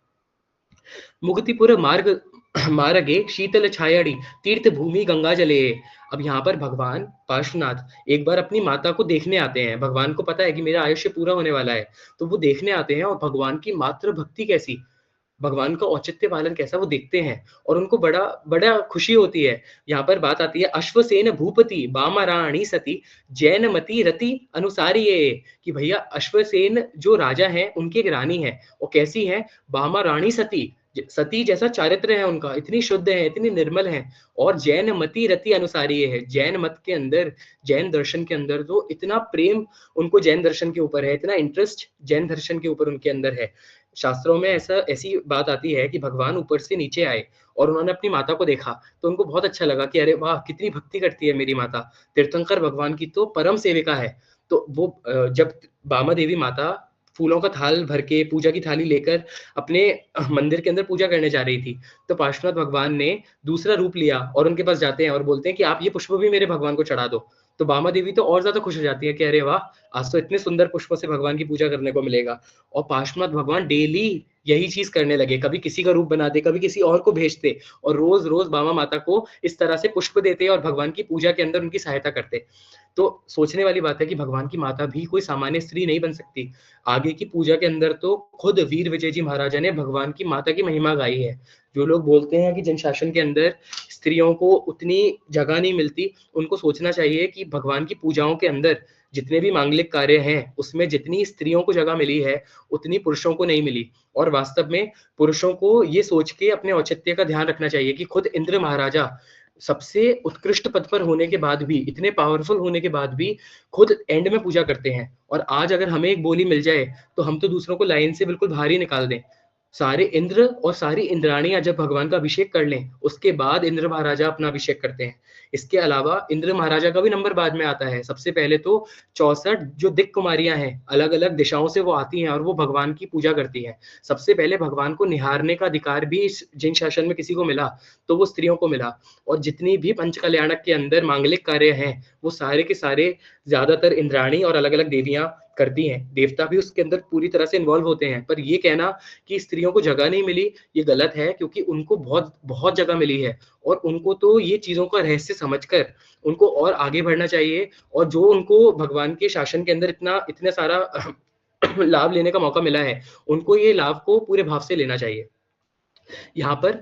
मुक्तिपुर मार्गे शीतल छायाड़ी तीर्थ भूमि गंगा जले। अब यहाँ पर भगवान पार्श्वनाथ एक बार अपनी माता को देखने आते हैं। भगवान को पता है कि मेरा आयुष्य पूरा होने वाला है, तो वो देखने आते हैं और भगवान की मातृ भक्ति कैसी, भगवान का औचित्य पालन कैसा वो देखते हैं, और उनको बड़ा बड़ा खुशी होती है। यहाँ पर बात आती है, अश्वसेन भूपति बामाराणी सती जैनमती रति अनुसारिये, कि भैया अश्वसेन जो राजा हैं उनकी एक रानी है, और कैसी है, बामाराणी सती, सती जैसा चारित्र है उनका, इतनी शुद्ध है, इतनी निर्मल है। और जैनमती रति अनुसारी है, जैन मत के अंदर, जैन दर्शन के अंदर तो इतना प्रेम उनको जैन दर्शन के ऊपर है, इतना इंटरेस्ट जैन दर्शन के ऊपर उनके अंदर है। शास्त्रों में ऐसी बात आती है कि भगवान ऊपर से नीचे आए और उन्होंने अपनी माता को देखा, तो उनको बहुत अच्छा लगा कि अरे वाह! कितनी भक्ति करती है मेरी माता। तीर्थंकर भगवान की तो परम सेविका है। तो वो जब बामा देवी माता फूलों का थाल भर के, पूजा की थाली लेकर अपने मंदिर के अंदर पूजा करने जा रही थी, तो पार्श्वनाथ भगवान ने दूसरा रूप लिया और उनके पास जाते हैं और बोलते हैं कि आप ये पुष्प भी मेरे भगवान को चढ़ा दो। तो बामा देवी तो और ज़्यादा खुश हो जाती है कि अरे वाह! आज तो इतने सुंदर पुष्पों से भगवान की पूजा करने को मिलेगा। और पार्श्वनाथ भगवान डेली यही चीज़ करने लगे, कभी किसी का रूप बनाते, कभी किसी और को भेजते, और रोज़-रोज़ बामा माता को इस तरह से पुष्प देते और भगवान की पूजा के अंदर उनकी सहायता करते। तो सोचने वाली बात है कि भगवान की माता भी कोई सामान्य स्त्री नहीं बन सकती। आगे की पूजा के अंदर तो खुद वीर विजय जी महाराजा ने भगवान की माता की महिमा गाई है। जो लोग बोलते हैं कि जन शासन के अंदर स्त्रियों को उतनी जगह नहीं मिलती, उनको सोचना चाहिए कि भगवान की पूजाओं के अंदर जितने भी मांगलिक कार्य हैं, उसमें जितनी स्त्रियों को जगह मिली है, उतनी पुरुषों को नहीं मिली। और वास्तव में पुरुषों को ये सोच के अपने औचित्य का ध्यान रखना चाहिए कि खुद इंद्र महाराजा सबसे उत्कृष्ट पद पर होने के बाद भी, इतने पावरफुल होने के बाद भी खुद एंड में पूजा करते हैं। और आज अगर हमें एक बोली मिल जाए, तो हम तो दूसरों को लाइन से बिल्कुल बाहर ही निकाल दें। सारे इंद्र और सारी इंद्राणियाँ जब भगवान का अभिषेक कर लें, उसके बाद इंद्र महाराजा अपना अभिषेक करते हैं। इसके अलावा इंद्र महाराजा का भी नंबर बाद में आता है। सबसे पहले तो 64 जो दिक् कुमारियाँ हैं, अलग-अलग दिशाओं से वो आती हैं और वो भगवान की पूजा करती हैं। सबसे पहले भगवान को निहारने का अधिकार भी इस जिन शासन में किसी को मिला, तो वो स्त्रियों को मिला। और जितनी भी पंच कल्याणक के अंदर मांगलिक कार्य हैं, वो सारे के सारे ज़्यादातर इंद्राणी और अलग-अलग देवियाँ करती हैं। देवता भी उसके अंदर पूरी तरह से इन्वॉल्व होते हैं। पर ये कहना कि स्त्रियों को जगह नहीं मिली, ये गलत है, क्योंकि उनको बहुत बहुत जगह मिली है। और उनको तो ये चीज़ों का रहस्य समझकर उनको और आगे बढ़ना चाहिए, और जो उनको भगवान के शासन के अंदर इतना सारा लाभ लेने का मौका मिला है, उनको ये लाभ को पूरे भाव से लेना चाहिए। यहाँ पर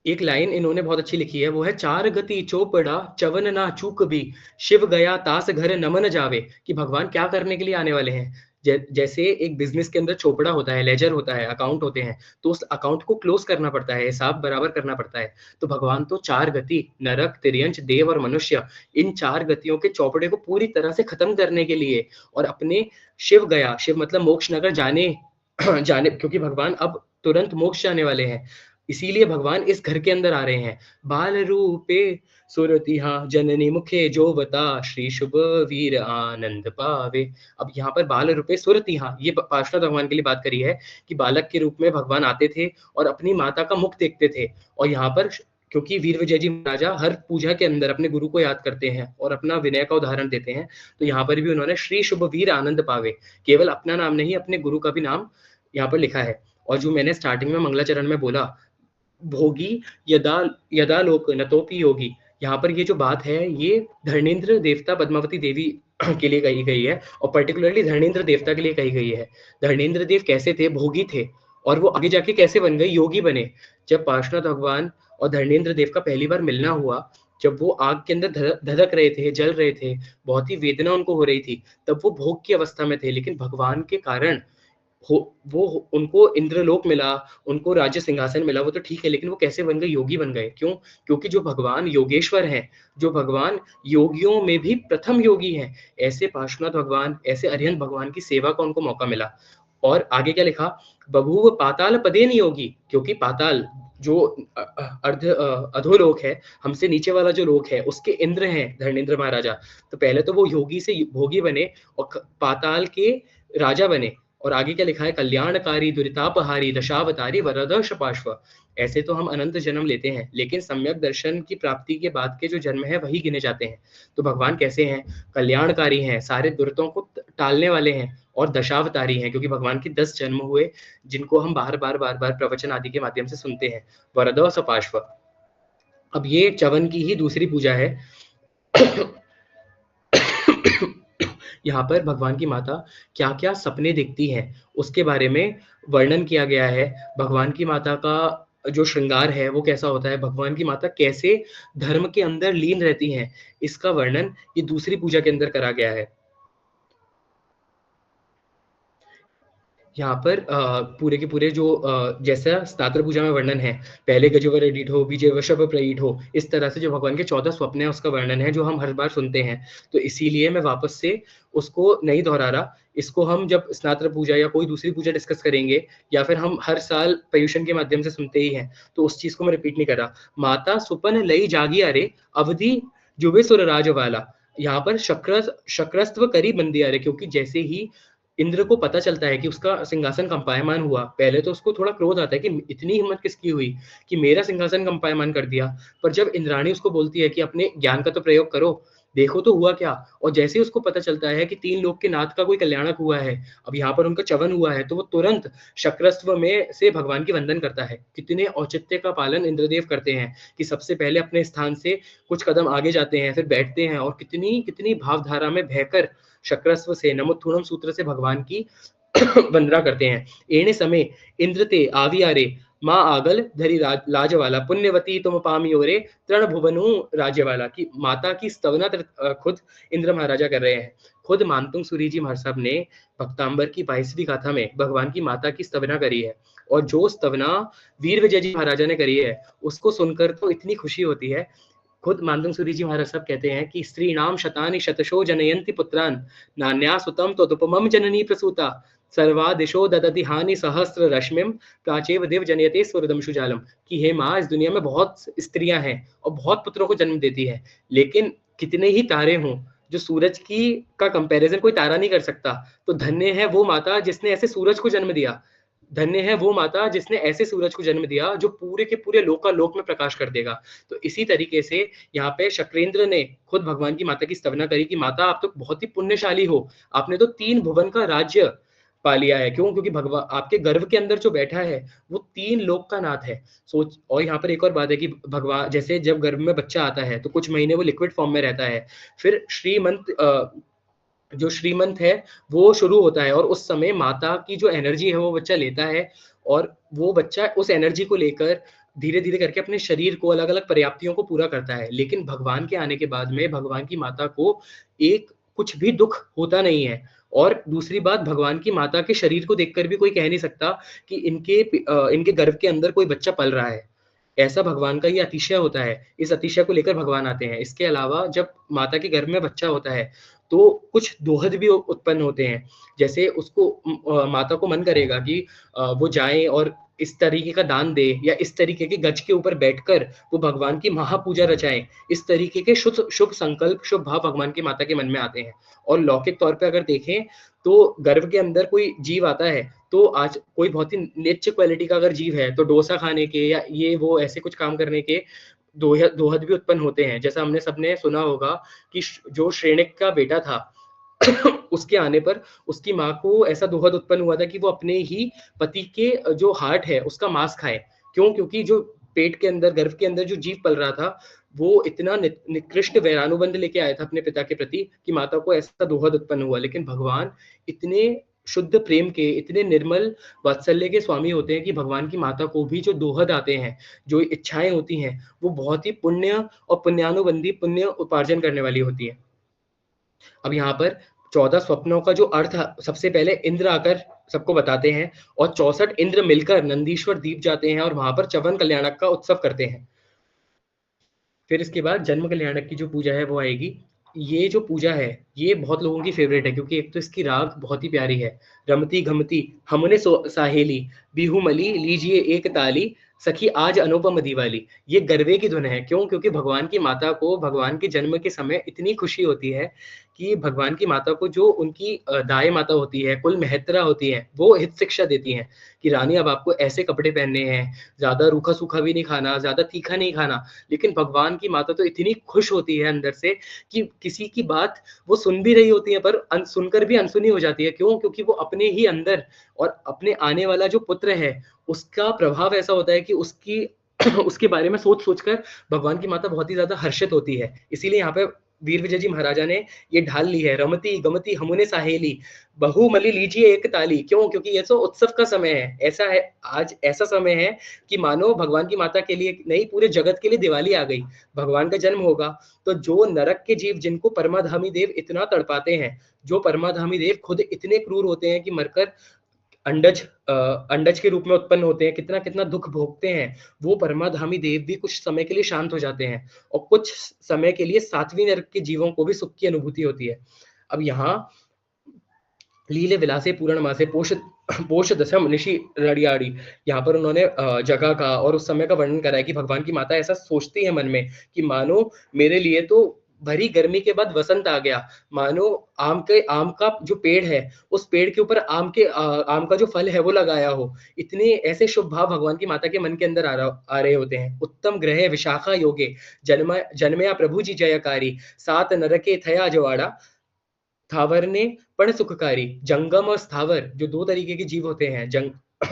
एक लाइन इन्होंने बहुत अच्छी लिखी है, वो है, चार गति चौपड़ा चवन ना चूक भी, शिव गया तास घर नमन जावे, कि भगवान क्या करने के लिए आने वाले हैं। जैसे एक बिज़नेस के अंदर चोपड़ा होता है, लेजर होता है, अकाउंट होते हैं, तो उस अकाउंट को क्लोज़ करना पड़ता है, हिसाब बराबर करना पड़ता है। तो भगवान तो 4 गति नरक, तिर्यंच, देव और मनुष्य, इन 4 गतियों के चौपड़े को पूरी तरह से खत्म करने के लिए और अपने शिव गया, शिव मतलब मोक्ष नगर जाने जाने क्योंकि भगवान अब तुरंत मोक्ष जाने वाले हैं। इसीलिए भगवान इस घर के अंदर आ रहे हैं। बाल रूपे सुरतिहा जननी मुखे जो बता श्री शुभ वीर आनंद पावे। अब यहाँ पर बाल रूपे सुरतिहा ये पार्श्वनाथ भगवान के लिए बात करी है कि बालक के रूप में भगवान आते थे और अपनी माता का मुख देखते थे। और यहाँ पर क्योंकि वीर विजय जी महाराजा हर पूजा के अंदर अपने गुरु को याद करते हैं और अपना विनय का उदाहरण देते हैं, तो यहाँ पर भी उन्होंने श्री शुभ वीर आनंद पावे केवल अपना नाम नहीं अपने गुरु का भी नाम यहाँ पर लिखा है। और जो मैंने स्टार्टिंग में मंगलाचरण में बोला, भोगी यदा यदा लोक नतोपि योगी, यहाँ पर ये जो बात है ये धर्मेंद्र देवता पद्मावती देवी के लिए कही गई है और पर्टिकुलरली धर्मेंद्र देवता के लिए कही गई है। धर्मेंद्र देव कैसे थे? भोगी थे और वो आगे जाके कैसे बन गए? योगी बने। जब पार्श्वनाथ भगवान और धर्मेंद्र देव का पहली बार मिलना हुआ, जब वो आग के अंदर धधक रहे थे, जल रहे थे, बहुत ही वेदना उनको हो रही थी, तब वो भोग की अवस्था में थे। लेकिन भगवान के कारण हो वो उनको इंद्रलोक मिला, उनको राज्य सिंहासन मिला, वो तो ठीक है, लेकिन वो कैसे बन गए? योगी बन गए। क्यों? क्योंकि जो भगवान योगेश्वर हैं, जो भगवान योगियों में भी प्रथम योगी हैं, ऐसे पार्श्वनाथ भगवान, ऐसे अरिहंत भगवान की सेवा का उनको मौका मिला। और आगे क्या लिखा? बभूव पाताल पदेन योगी, क्योंकि पाताल जो अधोलोक है, हमसे नीचे वाला जो लोक है, उसके इंद्र हैं धर्मेंद्र महाराजा। तो पहले तो वो योगी से भोगी बने और पाताल के राजा बने। और आगे क्या लिखा है? कल्याणकारी दुरितापहारी दशावतारी वरदर्श पार्श्व। ऐसे तो हम अनंत जन्म लेते हैं, लेकिन सम्यक दर्शन की प्राप्ति के बाद के जो जन्म है वही गिने जाते हैं। तो भगवान कैसे हैं? कल्याणकारी हैं, सारे दुरितों को टालने वाले हैं और दशावतारी हैं, क्योंकि भगवान के 10 जन्म हुए जिनको हम बार बार प्रवचन आदि के माध्यम से सुनते हैं। वरदर्श पार्श्व। अब ये च्यवन की ही दूसरी पूजा है। यहाँ पर भगवान की माता क्या-क्या सपने देखती हैं, उसके बारे में वर्णन किया गया है। भगवान की माता का जो श्रृंगार है, वो कैसा होता है? भगवान की माता कैसे धर्म के अंदर लीन रहती हैं, इसका वर्णन ये दूसरी पूजा के अंदर करा गया है। यहाँ पर पूरे के पूरे जो जैसा स्नात्र पूजा में वर्णन है, पहले गजवर ईठो, बीजे वृषभ प्रईठो, इस तरह से जो भगवान के 14 स्वप्न हैं, उसका वर्णन है, जो हम हर बार सुनते हैं। तो इसीलिए मैं वापस से उसको नहीं दोहरा रहा। इसको हम जब स्नात्र पूजा या कोई दूसरी पूजा डिस्कस करेंगे या फिर हम हर साल पर्युषण के माध्यम से सुनते ही हैं, तो उस चीज़ को मैं रिपीट नहीं कर रहा। माता सुपन लई जागी अरे, अवधि जुबे सुर राजवाला। यहाँ पर शक्रस्त्व करी बंदी अरे, क्योंकि जैसे ही इंद्र को पता चलता है कि उसका सिंहासन कंपायमान हुआ, पहले तो उसको थोड़ा क्रोध आता है कि इतनी हिम्मत किसकी हुई कि मेरा सिंहासन कंपायमान कर दिया। पर जब इंद्राणी उसको बोलती है कि अपने ज्ञान का तो प्रयोग करो, देखो तो हुआ क्या। और जैसे ही उसको पता चलता है कि 3 लोक के नाथ का कोई कल्याणक हुआ है, अब यहाँ पर उनका च्यवन हुआ है, तो वो तुरंत शक्रस्त्व में से भगवान की वंदन करता है। कितने औचित्य का पालन इंद्रदेव करते हैं कि सबसे पहले अपने स्थान से कुछ कदम आगे जाते हैं, फिर बैठते हैं और कितनी भावधारा में बहकर शक्रस्व से नमोत्थुणम सूत्र से भगवान की वंदना करते हैं। एणे समय इंद्र ते आवियारे माँ आगल धरी लाज वाला पुण्यवती तुम पामियोरे तृण भुवनु राज्य वाला, की माता की स्तवना खुद इंद्र महाराजा कर रहे हैं। खुद मानतुंग सूरी जी महाराज साहब ने भक्तांबर की 22वीं गाथा में भगवान की माता की स्तवना करी है। और जो स्तवना वीर विजय जी महाराजा ने करी है, उसको सुनकर तो इतनी खुशी होती है। खुद मानदंग सूरी जी महाराज साहब कहते हैं कि स्त्रीणाम शतानि शतशो जनयन्ति पुत्रान नान्या सुतम तदुपमम जननी प्रसूता सर्वा दिशो ददति हानि सहस्त्र रश्मिम प्राचेव देव जनयते स्वरदम शुजालम, कि हे माँ, इस दुनिया में बहुत स्त्रियां हैं और बहुत पुत्रों को जन्म देती है, लेकिन कितने ही तारे हों, जो सूरज की का कंपैरिजन कोई तारा नहीं कर सकता। तो धन्य है वो माता जिसने ऐसे सूरज को जन्म दिया। धन्य है वो माता जिसने ऐसे सूरज को जन्म दिया जो पूरे के पूरे लोकालोक में प्रकाश कर देगा। तो इसी तरीके से यहाँ पे शक्रेंद्र ने खुद भगवान की माता की स्तवना करी कि माता, आप तो बहुत ही पुण्यशाली हो, आपने तो 3 भुवन का राज्य पा लिया है। क्यों? क्योंकि भगवान आपके गर्भ के अंदर जो बैठा है वो 3 लोक का नाथ है। सोच। और यहाँ पर एक और बात है कि भगवान जैसे जब गर्भ में बच्चा आता है तो कुछ महीने वो लिक्विड फॉर्म में रहता है, फिर जो श्रीमंत है वो शुरू होता है और उस समय माता की जो एनर्जी है वो बच्चा लेता है और वो बच्चा उस एनर्जी को लेकर धीरे-धीरे करके अपने शरीर को अलग-अलग पर्याप्तियों को पूरा करता है। लेकिन भगवान के आने के बाद में भगवान की माता को एक कुछ भी दुःख होता नहीं है। और दूसरी बात, भगवान की माता के शरीर को देखकर भी कोई कह नहीं सकता कि इनके गर्भ के अंदर कोई बच्चा पल रहा है। ऐसा भगवान का ये अतिशय होता है, इस अतिशय को लेकर भगवान आते हैं। इसके अलावा जब माता के गर्भ में बच्चा होता है, तो कुछ दोहद भी उत्पन्न होते हैं। जैसे माता को मन करेगा कि वो जाएँ और इस तरीके का दान दे, या इस तरीके के गज के ऊपर बैठकर वो भगवान की महापूजा रचाएँ। इस तरीके के शुभ संकल्प, शुभ भाव भगवान की माता के मन में आते हैं। और लौकिक तौर पे अगर देखें, तो गर्भ के अंदर कोई जीव आता है, तो आज कोई बहुत ही नीच क्वालिटी का अगर जीव है, तो डोसा खाने के या ये वो ऐसे कुछ काम करने के दोहद भी उत्पन्न होते हैं। जैसा हमने सबने सुना होगा कि जो श्रेणिक का बेटा था, उसके आने पर उसकी माँ को ऐसा दोहद उत्पन्न हुआ था कि वो अपने ही पति के जो हार्ट है उसका मांस खाए। क्यों? क्योंकि जो पेट के अंदर, गर्भ के अंदर जो जीव पल रहा था, वो इतना निकृष्ट वैरानुबंध लेके आया था अपने पिता के प्रति कि माता को ऐसा दोहद उत्पन्न हुआ। लेकिन भगवान इतने शुद्ध प्रेम के, इतने निर्मल वात्सल्य के स्वामी होते हैं कि भगवान की माता को भी जो दोहद आते हैं, जो इच्छाएँ होती हैं, वो बहुत ही पुण्य और पुण्यानुबंधी, पुण्य उपार्जन करने वाली होती हैं। अब यहाँ पर 14 स्वप्नों का जो अर्थ सबसे पहले इंद्र आकर सबको बताते हैं, और 64 इंद्र मिलकर नंदीश्वर द्वीप जाते हैं और वहाँ पर च्यवन कल्याणक का उत्सव करते हैं। फिर इसके बाद जन्म कल्याणक की जो पूजा है वो आएगी। ये जो पूजा है, ये बहुत लोगों की फ़ेवरेट है, क्योंकि एक तो इसकी राग बहुत ही प्यारी है। रमती घमती हमने साहेली, बिहू मली लीजिए एक ताली, सखी आज अनुपम दिवाली। ये गरबे की धुन है। क्यों? क्योंकि भगवान की माता को भगवान के जन्म के समय इतनी खुशी होती है कि भगवान की माता को जो उनकी दाई माता होती है, कुल मेहतरा होती है, वो हित शिक्षा देती हैं कि रानी अब आपको ऐसे कपड़े पहनने हैं, ज़्यादा रूखा-सूखा भी नहीं खाना, ज़्यादा तीखा नहीं खाना। लेकिन भगवान की माता तो इतनी खुश होती है अंदर से कि किसी की बात वो सुन भी रही होती है, पर सुनकर भी अनसुनी हो जाती है। क्यों? क्योंकि वो अपने ही अंदर और अपने आने वाला जो पुत्र है, उसका प्रभाव ऐसा होता है कि उसकी उसके बारे में सोच-सोच कर भगवान की माता बहुत ही ज़्यादा हर्षित होती है। इसीलिए यहाँ पे वीर विजय जी महाराजा ने ये ढाल ली है, रमती गमती हमुने साहेली, बहु मली लीजिए एक ताली। क्यों? क्योंकि ये तो उत्सव का समय है। ऐसा है, आज ऐसा समय है कि मानो भगवान की माता के लिए नहीं, पूरे जगत के लिए दिवाली आ गई। भगवान का जन्म होगा, तो जो नरक के जीव जिनको परमाधामी देव इतना तड़पाते हैं, जो परमाधामी देव खुद इतने क्रूर होते हैं कि मरकर अंडज के रूप में उत्पन्न होते हैं, कितना-कितना दुःख भोगते हैं, वो परमाधामी देव भी कुछ समय के लिए शांत हो जाते हैं, और कुछ समय के लिए सातवीं नरक के जीवों को भी सुख की अनुभूति होती है। अब यहाँ लीले विलासे पूर्णमासे पोष दशम निशि रड़ियाड़ी, यहाँ पर उन्होंने जगह का और उस समय का वर्णन करा है कि भगवान की माता ऐसा सोचती है मन में कि मानो मेरे लिए तो भरी गर्मी के बाद वसंत आ गया। मानो आम का जो पेड़ है, उस पेड़ के ऊपर आम का जो फल है वो लगाया हो। इतने ऐसे शुभ भाव भगवान की माता के मन के अंदर आ रहे होते हैं। उत्तम ग्रह विशाखा योगे, जन्मया प्रभु जी जयकारी, सात नरके थया जवाड़ा, स्थावर ने पण सुखकारी। जंगम और स्थावर जो 2 तरीके के जीव होते हैं,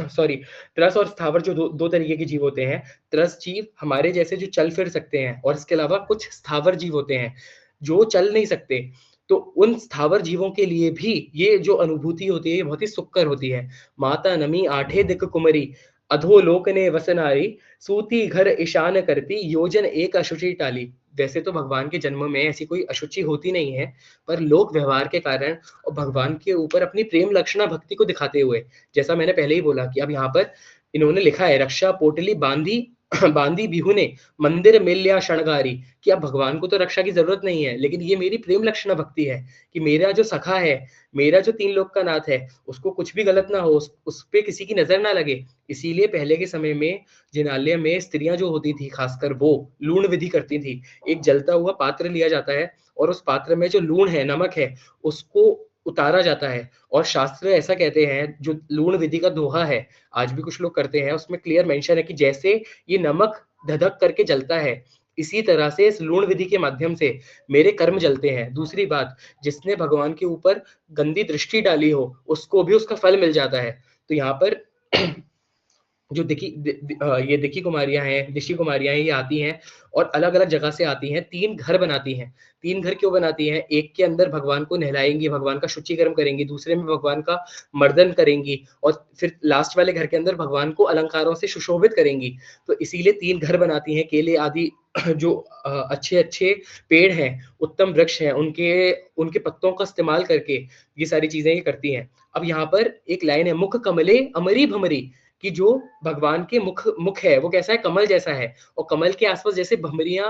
सॉरी, त्रस और स्थावर जो दो तरीके के जीव होते हैं। त्रस जीव हमारे जैसे जो चल फिर सकते हैं, और इसके अलावा कुछ स्थावर जीव होते हैं जो चल नहीं सकते। तो उन स्थावर जीवों के लिए भी ये जो अनुभूति होती है, ये बहुत ही सुखकर होती है। माता नमी आठे दिक कुमरी, अधोलोक ने वसनारी, सूती घर ईशान करती, योजन एक अशुचि टाली। वैसे तो भगवान के जन्म में ऐसी कोई अशुचि होती नहीं है, पर लोक व्यवहार के कारण और भगवान के ऊपर अपनी प्रेम लक्षणा भक्ति को दिखाते हुए, जैसा मैंने पहले ही बोला कि अब यहाँ पर इन्होंने लिखा है, रक्षा पोटली बांधी बांधी बिहू ने, मंदिर मिल्या शणगारी, कि अब भगवान को तो रक्षा की जरूरत नहीं है, लेकिन ये मेरी प्रेम लक्षणा भक्ति है कि मेरा जो सखा है, मेरा जो तीन लोक का नाथ है, उसको कुछ भी गलत ना हो, उस पे किसी की नजर ना लगे। इसीलिए पहले के समय में जिनालय में स्त्रियां जो होती थी, खासकर वो लूण विधि करती थी। एक जलता हुआ पात्र लिया जाता है, और उस पात्र में जो लूण है, नमक है, उसको उतारा जाता है। और शास्त्र ऐसा कहते हैं, जो लूण विधि का दोहा है, आज भी कुछ लोग करते हैं, उसमें क्लियर मेंशन है कि जैसे ये नमक धधक करके जलता है, इसी तरह से इस लूण विधि के माध्यम से मेरे कर्म जलते हैं। दूसरी बात, जिसने भगवान के ऊपर गंदी दृष्टि डाली हो, उसको भी उसका फल मिल जाता है। तो यहाँ पर जो ये दिखी कुमारियाँ हैं, ऋषि कुमारियाँ हैं, ये आती हैं और अलग-अलग जगह से आती हैं, 3 घर बनाती हैं। 3 घर क्यों बनाती हैं? एक के अंदर भगवान को नहलाएँगी, भगवान का शुचिकर्म करेंगी, दूसरे में भगवान का मर्दन करेंगी और फिर लास्ट वाले घर के अंदर भगवान को अलंकारों से सुशोभित करेंगी। तो इसीलिए 3 घर बनाती हैं, केले आदि जो अच्छे-अच्छे पेड़ हैं, उत्तम वृक्ष हैं, उनके उनके पत्तों का इस्तेमाल करके ये सारी चीज़ें ये करती हैं। अब यहाँ पर एक लाइन है, मुख कमले अमरी भमरी, कि जो भगवान के मुख है वो कैसा है? कमल जैसा है और कमल के आस-पास जैसे भमरियाँ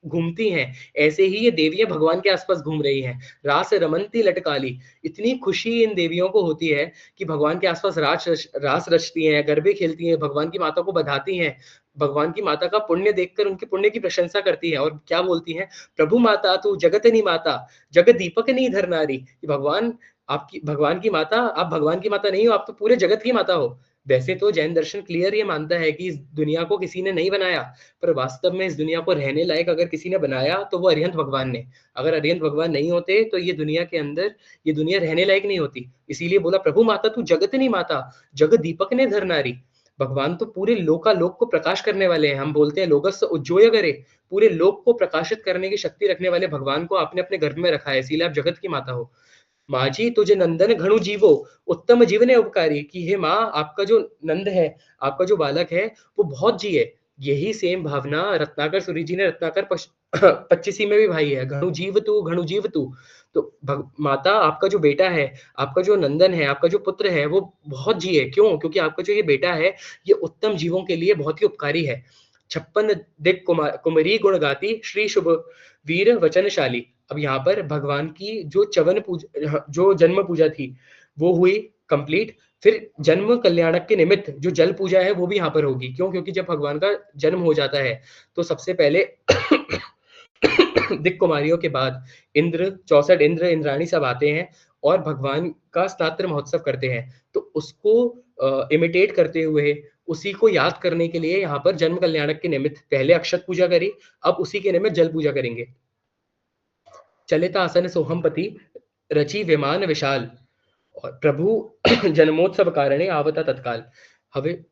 घूमती हैं, ऐसे ही ये देवियाँ भगवान के आस-पास घूम रही हैं। रास रमन्ति लटकाली, इतनी खुशी इन देवियों को होती है कि भगवान के आस-पास रास रचती हैं, गरबे खेलती हैं, भगवान की माता को बधाती हैं। भगवान की माता का पुण्य देखकर उनके पुण्य की प्रशंसा करती हैं और क्या बोलती हैं? प्रभु माता तू जगतनी माता, जगत दीपकनी धर नारी। कि भगवान की माता, आप भगवान की माता नहीं हो, आप तो पूरे जगत की माता हो। वैसे तो जैन दर्शन क्लियर ये मानता है कि इस दुनिया को किसी ने नहीं बनाया, पर वास्तव में इस दुनिया को रहने लायक अगर किसी ने बनाया तो वो अरिहंत भगवान ने। अगर अरिहंत भगवान नहीं होते तो ये दुनिया के अंदर ये दुनिया रहने लायक नहीं होती। इसीलिए बोला प्रभु माता तू जगतनी माता, जगत दीपक ने धर नारी। भगवान तो पूरे लोकालोक को प्रकाश करने वाले हैं। हम बोलते हैं लोकस्य उज्जोय करे, पूरे लोक को प्रकाशित करने की शक्ति रखने वाले भगवान को आपने अपने गर्भ में रखा है, इसीलिए आप जगत की माता हो। माझी तुझे नंदन घणु जीवो, उत्तम जीवने उपकारी, कि हे माँ, आपका जो नंद है, आपका जो बालक है, वो बहुत जिए। यही सेम भावना रत्नाकर सूरि जी ने रत्नाकर 25 में भी भाई है, घणु जीव तू। तो माता, आपका जो बेटा है, आपका जो नंदन है, आपका जो पुत्र है, वो बहुत जिए। क्यों? क्योंकि आपका जो ये बेटा है, ये उत्तम जीवों के लिए बहुत ही उपकारी है। 56 दिक कुमरी गुण गाती, श्री शुभ वीर वचनशाली। अब यहाँ पर भगवान की जो जन्म पूजा थी, वो हुई कंप्लीट। फिर जन्म कल्याणक के निमित्त जो जल पूजा है, वो भी यहाँ पर होगी। क्यों? क्योंकि जब भगवान का जन्म हो जाता है, तो सबसे पहले दिक् कुमारियों के बाद इंद्र, 64 इंद्र, इंद्राणी सब आते हैं और भगवान का स्नात्र महोत्सव करते हैं। तो उसको इमिटेट करते हुए, उसी को याद करने के लिए यहाँ पर जन्म कल्याणक के निमित्त पहले अक्षत पूजा करी, अब उसी के निमित्त जल पूजा करेंगे। चलितासन सोहमपति, रचि विमान विशाल और प्रभु जन्मोत्सव कारणे आवता तत्काल। हवे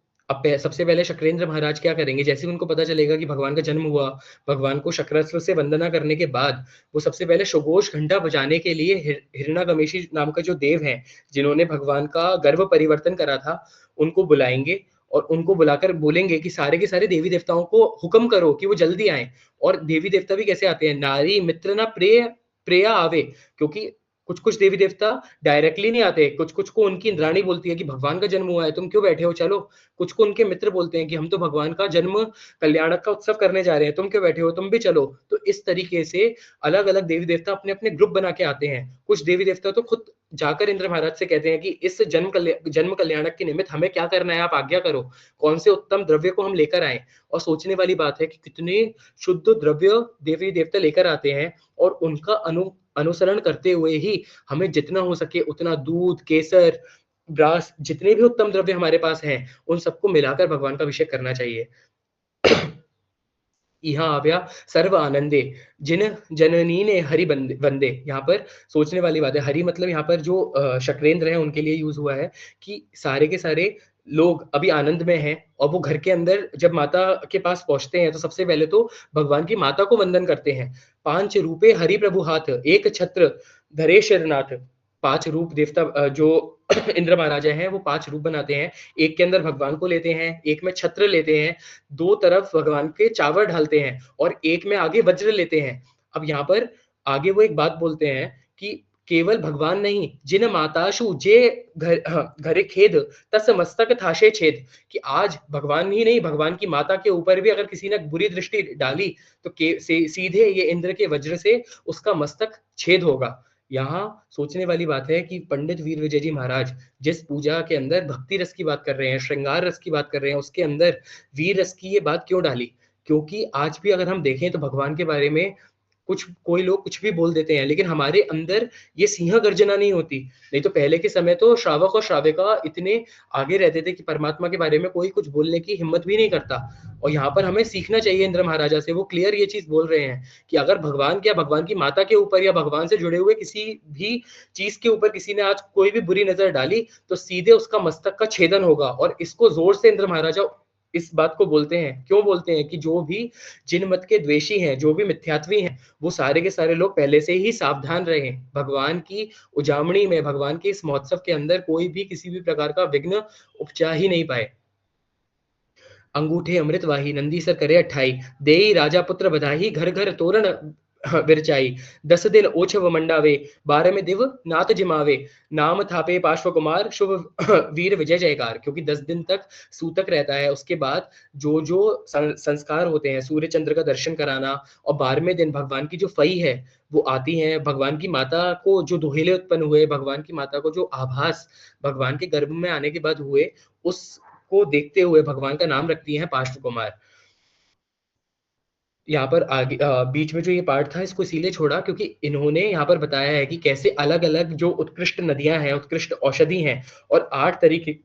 सबसे पहले शक्रेंद्र महाराज क्या करेंगे? जैसे ही उनको पता चलेगा कि भगवान का जन्म हुआ, भगवान को शक्रास्त्र से वंदना करने के बाद, वो सबसे पहले सुघोष घंटा बजाने के लिए हिरण्याकमेशी नाम का जो देव है, जिन्होंने भगवान का गर्भ परिवर्तन करा था, उनको बुलाएँगे और उनको बुलाकर बोलेंगे कि सारे के सारे देवी-देवताओं को हुक्म करो कि वो जल्दी आएँ। और देवी-देवता भी कैसे आते हैं? नारी मित्र ना प्रेया आवे, क्योंकि कुछ-कुछ देवी-देवता डायरेक्टली नहीं आते, कुछ-कुछ को उनकी इंद्राणी बोलती है कि भगवान का जन्म हुआ है, तुम क्यों बैठे हो? चलो। कुछ को उनके मित्र बोलते हैं कि हम तो भगवान का जन्म कल्याणक का उत्सव करने जा रहे हैं, तुम क्यों बैठे हो? तुम भी चलो। तो इस तरीके से अलग-अलग देवी-देवता अपने-अपने ग्रुप बना के आते हैं। कुछ देवी-देवता तो खुद जाकर इंद्र महाराज से कहते हैं कि इस जन्म कल्याणक के निमित्त हमें क्या करना है, आप आज्ञा करो। कौन से उत्तम द्रव्य को हम लेकर आएँ? और सोचने वाली बात है कि कितने शुद्ध द्रव्य देवी-देवता लेकर आते हैं और उनका अनुसरण करते हुए ही हमें जितना हो सके उतना दूध, केसर, ब्रास, जितने भी उत्तम द्रव्य हमारे पास हैं, उन सबको मिलाकर भगवान का अभिषेक करना चाहिए। यहाँ आव्या सर्व आनंदे, जिन जननी ने हरि वंदे। यहाँ पर सोचने वाली बात है, हरि मतलब यहाँ पर जो शक्रेंद्र हैं उनके लिए यूज़ हुआ है कि सारे के सारे लोग अभी आनंद में हैं और वो घर के अंदर जब माता के पास पहुँचते हैं, तो सबसे पहले तो भगवान की माता को वंदन करते हैं। 5 रूपे हरि प्रभु हाथ, एक छत्र धरे शिरनाथ। 5 रूप देवता जो इंद्र महाराजा हैं, वो 5 रूप बनाते हैं। एक के अंदर भगवान को लेते हैं, एक में छत्र लेते हैं, 2 तरफ भगवान के चावर ढालते हैं और एक में आगे वज्र लेते हैं। अब यहाँ पर आगे वो एक बात बोलते हैं कि केवल भगवान नहीं, जिन माताशु जे घरे खेद तस मस्तक थाशे छेद, कि आज भगवान ही नहीं, भगवान की माता के ऊपर भी अगर किसी ने बुरी दृष्टि डाली, तो सीधे ये इंद्र के वज्र से उसका मस्तक छेद होगा। यहाँ सोचने वाली बात है कि पंडित वीर विजय जी महाराज जिस पूजा के अंदर भक्ति रस की बात कर रहे हैं, श्रृंगार रस की बात कर रहे हैं, उसके अंदर वीर रस की ये बात क्यों डाली? क्योंकि आज भी अगर हम देखें तो भगवान के बारे में कुछ कोई लोग कुछ भी बोल देते हैं, लेकिन हमारे अंदर ये सिंह गर्जना नहीं होती। नहीं तो पहले के समय तो श्रावक और श्राविका इतने आगे रहते थे कि परमात्मा के बारे में कोई कुछ बोलने की हिम्मत भी नहीं करता। और यहाँ पर हमें सीखना चाहिए इंद्र महाराजा से, वो क्लियर ये चीज़ बोल रहे हैं कि अगर भगवान क्या भगवान की माता के ऊपर या भगवान से जुड़े हुए किसी भी चीज़ के ऊपर किसी ने आज कोई भी बुरी नज़र डाली, तो सीधे उसका मस्तक का छेदन होगा। और इसको ज़ोर से इंद्र महाराजा इस बात को बोलते हैं। क्यों बोलते हैं कि जो भी जिन मत के द्वेषी हैं, जो भी मिथ्यात्वी हैं, वो सारे के सारे लोग पहले से ही सावधान रहें। भगवान की उजामणी में, भगवान के इस महोत्सव के अंदर कोई भी किसी भी प्रकार का विघ्न उपजा ही नहीं पाए। अंगूठे अमृत वाही नंदीसर करे अठाई, देई राजा पुत्र बधाई, घर घर तोरण विरचाई, 10 दिन ओछव मंडावे, 12वें दिव नाथ जिमावे, नाम थापे पार्श्व कुमार, शुभ वीर विजय जयकार। क्योंकि 10 दिन तक सूतक रहता है, उसके बाद जो जो संस्कार होते हैं, सूर्य चंद्र का दर्शन कराना, और 12वें दिन भगवान की जो फई है वो आती है। भगवान की माता को जो दोहेले उत्पन्न हुए, भगवान की माता को जो आभास भगवान के गर्भ में आने के बाद हुए, उस को देखते हुए भगवान का नाम रखती हैं पार्श्व कुमार। यहाँ पर आगे बीच में जो ये पार्ट था इसको इसीलिए छोड़ा क्योंकि इन्होंने यहाँ पर बताया है कि कैसे अलग-अलग जो उत्कृष्ट नदियाँ हैं, उत्कृष्ट औषधि हैं और 8 तरीके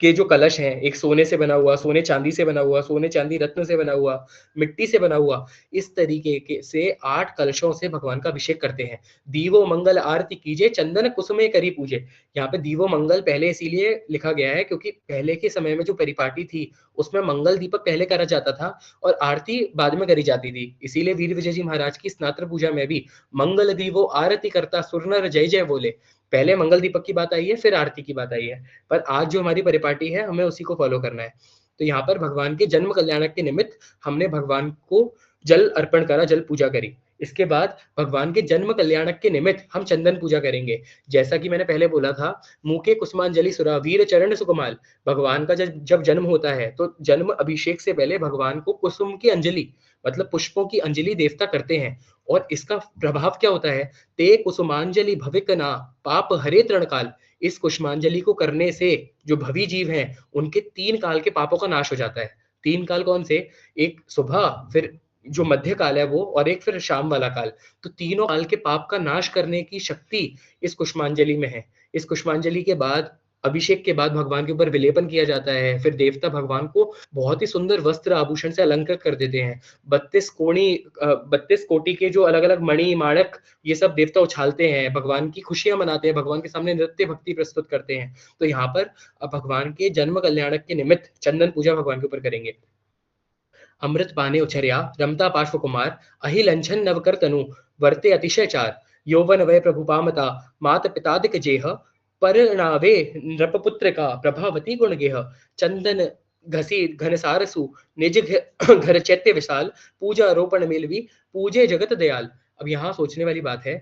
के जो कलश हैं, एक सोने से बना हुआ, सोने-चांदी से बना हुआ, सोने-चांदी रत्न से बना हुआ, मिट्टी से बना हुआ, इस तरीके के से 8 कलशों से भगवान का अभिषेक करते हैं। दीवो मंगल आरती कीजिए, चंदन कुसुमे करी पूजे। यहाँ पे दीवो मंगल पहले इसीलिए लिखा गया है क्योंकि पहले के समय में जो परिपाटी थी, उसमें मंगल दीपक पहले करा जाता था और आरती बाद में करी जाती थी। इसीलिए वीर विजय जी महाराज की स्नात्र पूजा में भी मंगल दीवो आरती करता सुर नर जय जय बोले। पहले मंगल दीपक की बात आई है, फिर आरती की बात आई है। पर आज जो हमारी परिपाटी है, हमें उसी को फॉलो करना है। तो यहाँ पर भगवान के जन्म कल्याणक के निमित्त हमने भगवान को जल अर्पण करा, जल पूजा करी। इसके बाद भगवान के जन्म कल्याणक के निमित्त हम चंदन पूजा करेंगे। जैसा कि मैंने पहले बोला था, मुके कुसुमांजलि सुरा वीर चरण सुकुमाल। भगवान का जब जब जन्म होता है तो जन्म अभिषेक से पहले भगवान को कुसुम की अंजलि मतलब पुष्पों की अंजलि देवता करते हैं। और इसका प्रभाव क्या होता है? ते कुसुमांजलि भविक ना पाप हरे तृणकाल। इस कुसुमांजलि को करने से जो भवी जीव हैं उनके 3 काल के पापों का नाश हो जाता है। 3 काल कौन से? एक सुबह, फिर जो मध्य काल है वो, और एक फिर शाम वाला काल। तो तीनों काल के पाप का नाश करने की शक्ति इस कुसुमांजलि में है। इस कुसुमांजलि के बाद अभिषेक के बाद भगवान के ऊपर विलेपन किया जाता है। फिर देवता भगवान को बहुत ही सुंदर वस्त्र आभूषण से अलंकृत कर देते हैं। 32 कोटि के जो अलग-अलग मणि, माणक ये सब देवता उछालते हैं, भगवान की खुशियाँ मनाते हैं, भगवान के सामने नृत्य भक्ति प्रस्तुत करते हैं। तो यहाँ पर अब भगवान के जन्म कल्याणक के निमित्त चंदन पूजा भगवान के ऊपर करेंगे। अमृत पाने उछर्या रमता पार्श्व कुमार, अहिलंझन नवकर तनु, वर्ते अतिशय चार, यौवन वय प्रभु पामता, मात पितादिक जेह, परणावे नृपपुत्र का प्रभावती गुण गेह, चंदन घसी घन सारसु, निज घर चैत्य विशाल, पूजा रोपण मिलवी, पूजे जगत दयाल। अब यहाँ सोचने वाली बात है,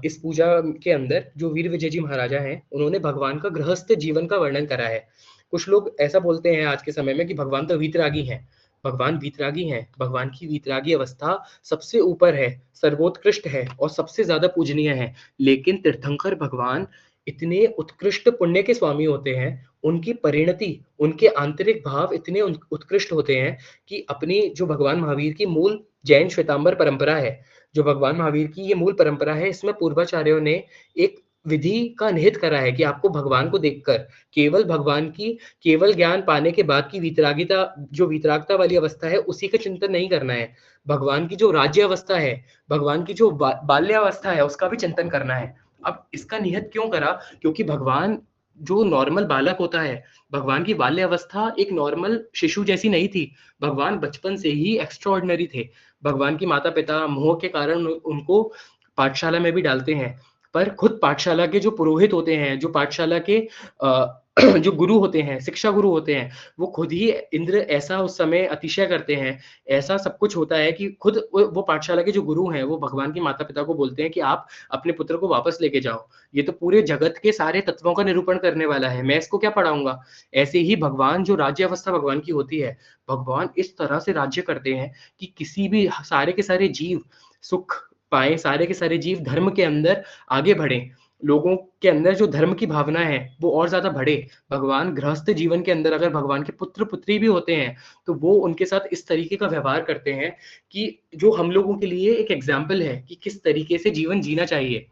इस पूजा के अंदर जो वीर विजय जी महाराजा हैं, उन्होंने भगवान का गृहस्थ जीवन का वर्णन करा है। कुछ लोग ऐसा बोलते हैं आज के समय में कि भगवान तो वीतरागी हैं। भगवान वीतरागी हैं, भगवान की वीतरागी अवस्था सबसे ऊपर है, सर्वोत्कृष्ट है और सबसे ज़्यादा पूजनीय है। लेकिन तीर्थंकर भगवान इतने उत्कृष्ट पुण्य के स्वामी होते हैं, उनकी परिणति, उनके आंतरिक भाव इतने उत्कृष्ट होते हैं कि अपनी जो भगवान महावीर की मूल जैन श्वेतांबर परंपरा है, जो भगवान महावीर की ये मूल परंपरा है, इसमें पूर्वाचार्यों ने एक विधि का निहित करा है कि आपको भगवान को देखकर केवल भगवान की केवल ज्ञान पाने के बाद की वीतरागिता जो वीतरागता वाली अवस्था है, उसी का चिंतन नहीं करना है। भगवान की जो राज्य अवस्था है, भगवान की जो बाल्यावस्था है, उसका भी चिंतन करना है। अब इसका निहित क्यों करा? क्योंकि भगवान जो नॉर्मल बालक होता है, भगवान की बाल्य अवस्था एक नॉर्मल शिशु जैसी नहीं थी। भगवान बचपन से ही एक्स्ट्राऑर्डिनरी थे। भगवान की माता-पिता मोह के कारण उनको पाठशाला में भी डालते हैं। पर खुद पाठशाला के जो पुरोहित होते हैं, जो पाठशाला के जो गुरु होते हैं, शिक्षा गुरु होते हैं, वो खुद ही इंद्र ऐसा उस समय अतिशय करते हैं, ऐसा सब कुछ होता है कि खुद वो पाठशाला के जो गुरु हैं, वो भगवान के माता-पिता को बोलते हैं कि आप अपने पुत्र को वापस लेके जाओ। ये तो पूरे जगत के सारे तत्वों का निरूपण करने वाला है, मैं इसको क्या पढ़ाऊँगा? ऐसे ही भगवान जो राज्य अवस्था भगवान की होती है, भगवान इस तरह से राज्य करते हैं कि किसी भी सारे के सारे जीव सुख पाएँ, सारे के सारे जीव धर्म के अंदर आगे बढ़ें। लोगों के अंदर जो धर्म की भावना है, वो और ज़्यादा बढ़े। भगवान गृहस्थ जीवन के अंदर अगर भगवान के पुत्र-पुत्री भी होते हैं, तो वो उनके साथ इस तरीके का व्यवहार करते हैं कि जो हम लोगों के लिए एक एग्ज़ाम्पल है कि किस तरीके से जीवन जीना चाहिए।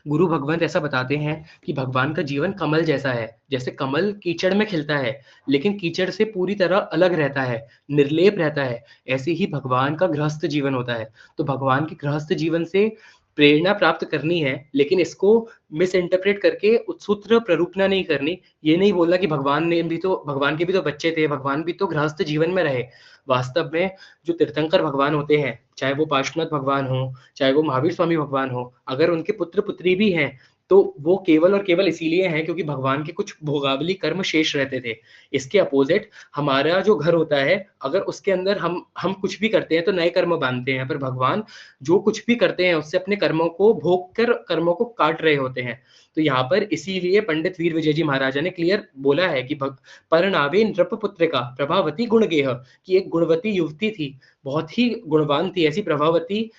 गुरु भगवंत ऐसा बताते हैं कि भगवान का जीवन कमल जैसा है। जैसे कमल कीचड़ में खिलता है, लेकिन कीचड़ से पूरी तरह अलग रहता है, निर्लेप रहता है। ऐसे ही भगवान का गृहस्थ जीवन होता है। तो भगवान के गृहस्थ जीवन से प्रेरणा प्राप्त करनी है, लेकिन इसको मिस इंटरप्रेट करके उत्सूत्र प्ररूपना नहीं करनी। ये नहीं बोलना कि भगवान के भी तो बच्चे थे, भगवान भी तो गृहस्थ जीवन में रहे। वास्तव में जो तीर्थंकर भगवान होते हैं, चाहे वो पार्श्वनाथ भगवान हों, चाहे वो महावीर स्वामी भगवान हो, अगर उनके पुत्र-पुत्री भी हैं, तो वो केवल और केवल इसीलिए हैं क्योंकि भगवान के कुछ भोगावली कर्म शेष रहते थे। इसके अपोज़िट हमारा जो घर होता है, अगर उसके अंदर हम कुछ भी करते हैं तो नए कर्म बाँधते हैं, पर भगवान जो कुछ भी करते हैं उससे अपने कर्मों को भोग कर कर्मों को काट रहे होते हैं। तो यहाँ पर इसीलिए पंडित वीर विजय जी महाराजा ने क्लियर बोला है कि भग "परिणावे नृपपुत्रिका प्रभावती गुणगेह" कि एक गुणवती युवती थी, बहुत ही गुणवान थी, ऐसी प्रभावती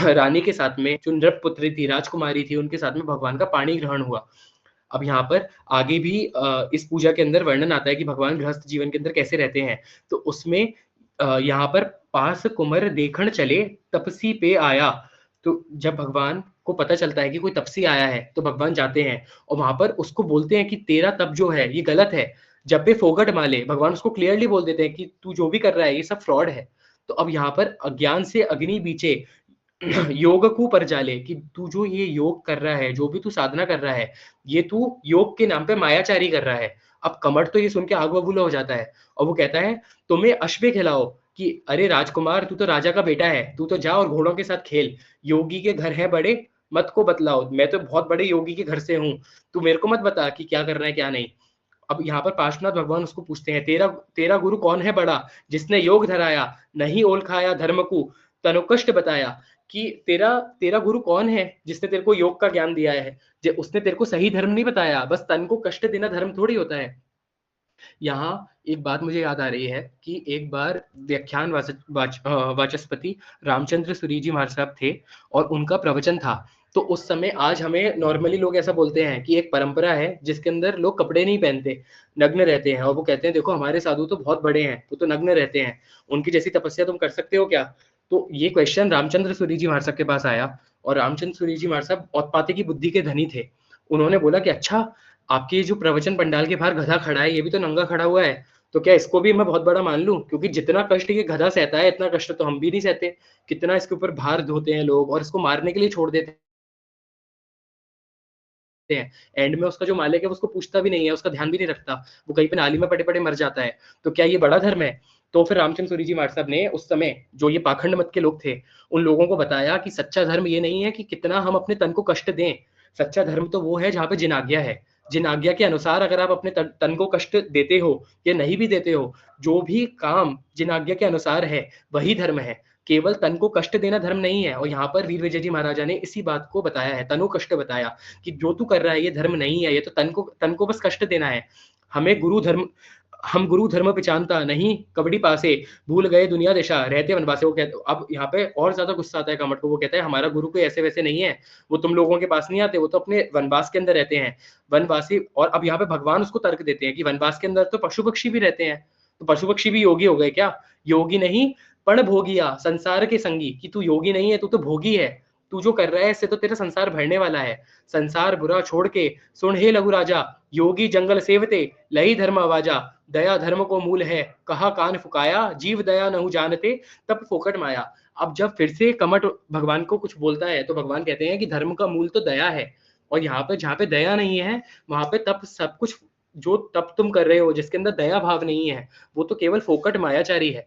रानी के साथ में जो नृपपुत्री थी, राजकुमारी थी, उनके साथ में भगवान का पाणी ग्रहण हुआ। अब यहाँ पर आगे भी इस पूजा के अंदर वर्णन आता है कि भगवान गृहस्थ जीवन के अंदर कैसे रहते हैं। तो उसमें यहाँ पर "पास कुमर देखण चले, तपसी पे आया"। तो जब भगवान को पता चलता है कि कोई तपसी आया है, तो भगवान जाते हैं और वहाँ पर उसको बोलते हैं कि तेरा तप जो है, ये गलत है। जब बे फोगट माले, भगवान उसको क्लियरली बोल देते हैं कि तू जो भी कर रहा है, ये सब फ्रॉड है। तो अब यहाँ पर अज्ञान से अग्नि बीचे योग को पर जाले कि तू जो ये योग कर रहा है, जो भी तू साधना कर रहा है, ये तू योग के नाम पे मायाचारी कर रहा है। अब कमर तो ये सुन के आग बबूला हो जाता है और वो कहता है, "तुम्हें अश्व खिलाओ" कि "अरे राजकुमार, तू तो राजा का बेटा है, तू तो जा और घोड़ों के साथ खेल। योगी के घर हैं बड़े, मत को बतलाओ। मैं तो बहुत बड़े योगी के घर से हूँ, तू मेरे को मत बता कि क्या करना है, क्या नहीं।" अब यहाँ पर पार्श्वनाथ भगवान उसको पूछते हैं, "तेरा तेरा गुरु कौन है बड़ा, जिसने योग धराया, नहीं ओल खाया धर्म को, तनु कष्ट बताया"। कि तेरा तेरा गुरु कौन है, जिसने तेरे को योग का ज्ञान दिया है? ज उसने तेरे को सही धर्म नहीं बताया, बस तन को कष्ट देना धर्म थोड़ी होता है। यहाँ एक बात मुझे याद आ रही है कि एक बार व्याख्यान वाचस्पति रामचंद्र सूरी जी महाराज साहब थे और उनका प्रवचन था। तो उस समय आज हमें नॉर्मली लोग ऐसा बोलते हैं कि एक परंपरा है जिसके अंदर लोग कपड़े नहीं पहनते, नग्न रहते हैं और वो कहते हैं देखो हमारे साधु तो बहुत बड़े हैं, वो तो नग्न रहते हैं, उनकी जैसी तपस्या तुम कर सकते हो क्या? तो ये क्वेश्चन रामचंद्र सूरी जी महाराज साहब के पास आया और रामचंद्र सूरी जी महाराज साहब औत्पाते की बुद्धि के धनी थे। उन्होंने बोला कि अच्छा, आपके जो प्रवचन पंडाल के बाहर गधा खड़ा है, ये भी तो नंगा खड़ा हुआ है, तो क्या इसको भी मैं बहुत बड़ा मान लूँ? क्योंकि जितना कष्ट ये गधा सहता है, इतना कष्ट तो हम भी नहीं सहते। कितना इसके ऊपर भार ढोते हैं लोग और इसको मारने के लिए छोड़ देते हैं। एंड में उसका जो मालिक है, वो उसको पूछता भी नहीं है, उसका ध्यान भी नहीं रखता। वो कहीं पे नाली में पड़े-पड़े मर जाता है। तो क्या ये बड़ा धर्म है? तो फिर रामचंद्र सूरी जी महाराज साहब ने उस समय जो ये पाखंड मत के लोग थे, उन लोगों को बताया कि सच्चा धर्म ये नहीं है कि कितना हम अपने तन को कष्ट दें। सच्चा धर्म तो वो है जहाँ पे जिन आज्ञा है। जिन आज्ञा के अनुसार अगर आप अपने तन तन को कष्ट देते हो या नहीं भी देते हो, जो भी काम जिन आज्ञा के अनुसार है, वही धर्म है। केवल तन को कष्ट देना धर्म नहीं है और यहाँ पर वीर विजय जी महाराजा ने इसी बात को बताया है, तनु कष्ट बताया कि जो तू कर रहा है ये धर्म नहीं है, ये तो तन को बस कष्ट देना है। हमें गुरु धर्म हम गुरु धर्म पहचानता नहीं कबड्डी पासे, भूल गए दुनिया दिशा, रहते वनवासे। वो कहते अब यहाँ पे और ज़्यादा गुस्सा आता है कामट को, वो कहता है हमारा गुरु कोई ऐसे-वैसे नहीं है, वो तुम लोगों के पास नहीं आते, वो तो अपने वनवास के अंदर रहते हैं। वनवासी और अब यहाँ पे भगवान उसको तर्क देते हैं कि वनवास के अंदर तो पशु-पक्षी भी रहते हैं, तो पशु-पक्षी भी योगी हो गए क्या? योगी नहीं, पण भोगिया, संसार के संगी, कि तू योगी नहीं है, तू तो भोगी है। तू जो कर रहा है इससे तो तेरा संसार भरने वाला है। संसार बुरा छोड़ के सुन हे लघु राजा, योगी जंगल सेवते, लई धर्म अवाजा, दया धर्म को मूल है, कहा कान फुकाया, जीव दया नहु जानते, तब फोकट माया। अब जब फिर से कमठ भगवान को कुछ बोलता है, तो भगवान कहते हैं कि धर्म का मूल तो दया है और यहाँ पे जहाँ पे दया नहीं है, वहाँ पे तप सब कुछ जो तप तुम कर रहे हो, जिसके अंदर दया भाव नहीं है, वो तो केवल फोकट मायाचारी है।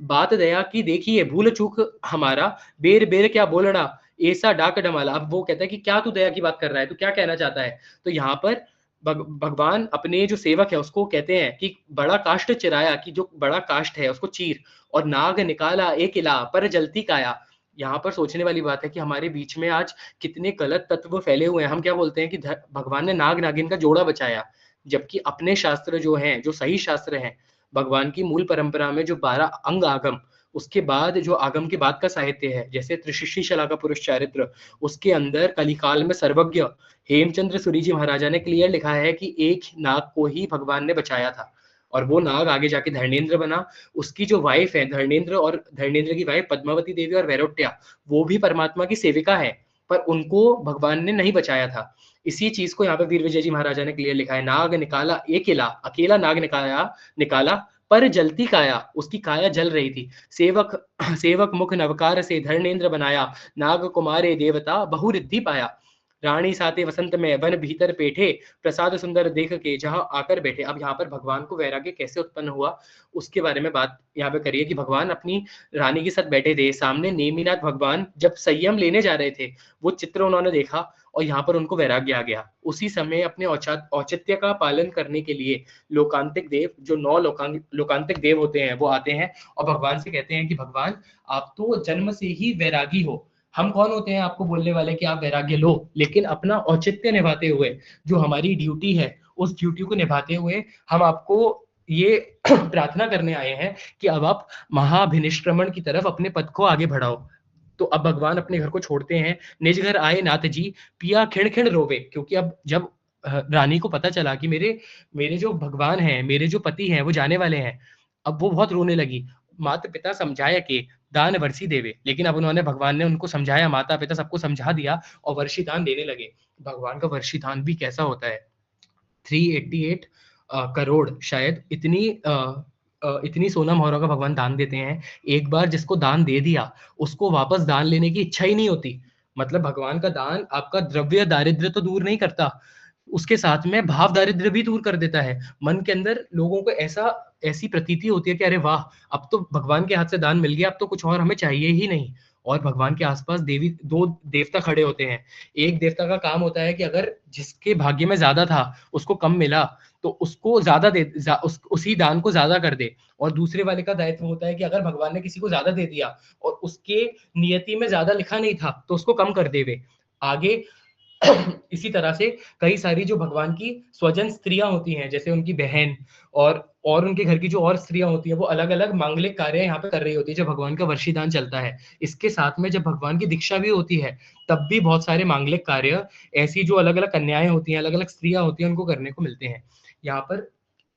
बात दया की देखिए भूल चूक हमारा, बेर बेर क्या बोलना, ऐसा डाक डमाला। अब वो कहता है कि क्या तू दया की बात कर रहा है, तू क्या कहना चाहता है? तो यहाँ पर भगवान अपने जो सेवक है उसको कहते हैं कि बड़ा काष्ठ चिराया, कि जो बड़ा काष्ठ है उसको चीर और नाग निकाला एक इला पर जलती काया। यहाँ पर सोचने वाली बात है कि हमारे बीच में आज कितने गलत तत्व फैले हुए हैं। हम क्या बोलते हैं कि भगवान ने नाग नागिन का जोड़ा बचाया, जबकि अपने शास्त्र जो हैं, जो सही शास्त्र हैं, भगवान की मूल परंपरा में जो 12 अंग आगम, उसके बाद जो आगम के बाद का साहित्य है, जैसे त्रिशिष्टि शला का पुरुष चारित्र, उसके अंदर कलिकाल में सर्वज्ञ हेमचंद्र सूरी जी महाराजा ने क्लियर लिखा है कि एक नाग को ही भगवान ने बचाया था और वो नाग आगे जाके धर्मेंद्र बना। उसकी जो वाइफ है धर्मेंद्र और धर्मेंद्र की वाइफ पद्मावती देवी और वैरोट्या, वो भी परमात्मा की सेविका है, पर उनको भगवान ने नहीं बचाया था। इसी चीज को यहाँ पे वीर विजय जी महाराजा ने क्लियर लिखा है, नाग निकाला एकेला, अकेला नाग निकाला निकाला पर जलती काया, उसकी काया जल रही थी। सेवक सेवक मुख नवकार से धर्मेंद्र बनाया, नाग कुमारे देवता बहुरिद्धि पाया। रानी साते वसंत में वन भीतर पेठे, प्रसाद सुंदर देख के जहां आकर बैठे। अब यहाँ पर भगवान को वैराग्य कैसे उत्पन्न हुआ उसके बारे में बात यहाँ पे करिए कि भगवान अपनी रानी के साथ बैठे थे, सामने नेमिनाथ भगवान जब संयम लेने जा रहे थे, वो चित्र उन्होंने देखा और यहाँ पर उनको वैराग्य आ गया। उसी समय अपने औचित्य का पालन करने के लिए लोकांतिक देव, जो 9 लोकांतिक देव होते हैं, वो आते हैं और भगवान से कहते हैं कि भगवान आप तो जन्म से ही वैरागी हो, हम कौन होते हैं आपको बोलने वाले कि आप वैराग्य लो, लेकिन अपना औचित्य निभाते हुए, जो हमारी ड्यूटी है उस ड्यूटी को निभाते हुए हम आपको ये प्रार्थना करने आए हैं कि अब आप महाभिनिष्क्रमण की तरफ अपने पद को आगे बढ़ाओ। तो अब भगवान अपने घर को छोड़ते हैं, निज घर आए नाथ जी, पिया खिण खिण रोवे, क्योंकि अब जब रानी को पता चला कि मेरे मेरे जो भगवान हैं, मेरे जो पति हैं वो जाने वाले हैं, अब वो बहुत रोने लगी। माता पिता समझाया कि दान वर्षी देवे, लेकिन अब उन्होंने भगवान ने उनको समझाया, माता पिता सबको समझा दिया और वर्षी दान देने लगे। भगवान का वर्षी दान भी कैसा होता है, 388 करोड़ शायद इतनी सोना मोहरों का भगवान दान देते हैं। एक बार जिसको दान दे दिया उसको वापस दान लेने की इच्छा ही नहीं होती। मतलब भगवान का दान आपका द्रव्य दारिद्र्य तो दूर नहीं करता, उसके साथ में भाव दारिद्र्य भी दूर कर देता है। मन के अंदर लोगों को ऐसी प्रतीति होती है कि अरे वाह, अब तो भगवान के हाथ से दान मिल गया, अब तो कुछ और हमें चाहिए ही नहीं। और भगवान के आसपास देवी 2 देवता खड़े होते हैं। एक देवता का काम होता है कि अगर जिसके भाग्य में ज्यादा था उसको कम मिला तो उसको ज्यादा उसी दान को ज्यादा कर दे, और दूसरे वाले का दायित्व होता है कि अगर भगवान ने किसी को ज्यादा दे दिया और उसके नियति में ज्यादा लिखा नहीं था तो उसको कम कर देवे आगे। इसी तरह से कई सारी जो भगवान की स्वजन स्त्रियां होती हैं, जैसे उनकी बहन और उनके घर की जो और स्त्रियां होती हैं, वो अलग अलग मांगलिक कार्य यहाँ पे कर रही होती है जब भगवान का वर्षीदान चलता है। इसके साथ में जब भगवान की दीक्षा भी होती है तब भी बहुत सारे मांगलिक कार्य ऐसी जो अलग अलग कन्याएं होती हैं, अलग अलग स्त्रियां होती हैं, उनको करने को मिलते हैं यहाँ पर।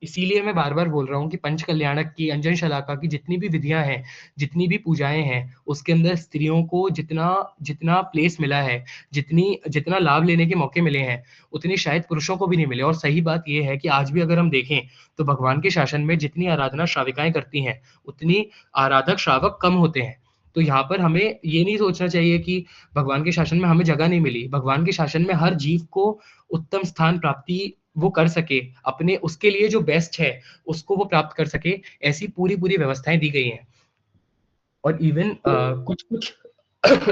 इसीलिए मैं बार बार बोल रहा हूँ कि पंच कल्याणक की, अंजन शलाका की जितनी भी विधियां हैं, जितनी भी पूजाएं हैं, उसके अंदर स्त्रियों को जितना जितना प्लेस मिला है, जितना लाभ लेने के मौके मिले हैं, उतनी शायद पुरुषों को भी नहीं मिले। और सही बात यह है कि आज भी अगर हम देखें तो भगवान के शासन में जितनी आराधना श्राविकाएं करती हैं, उतनी आराधक श्रावक कम होते हैं। तो यहाँ पर हमें ये नहीं सोचना चाहिए कि भगवान के शासन में हमें जगह नहीं मिली। भगवान के शासन में हर जीव को उत्तम स्थान प्राप्ति वो कर सके, अपने उसके लिए जो बेस्ट है उसको वो प्राप्त कर सके, ऐसी पूरी पूरी व्यवस्थाएं दी गई हैं। और इवन कुछ कुछ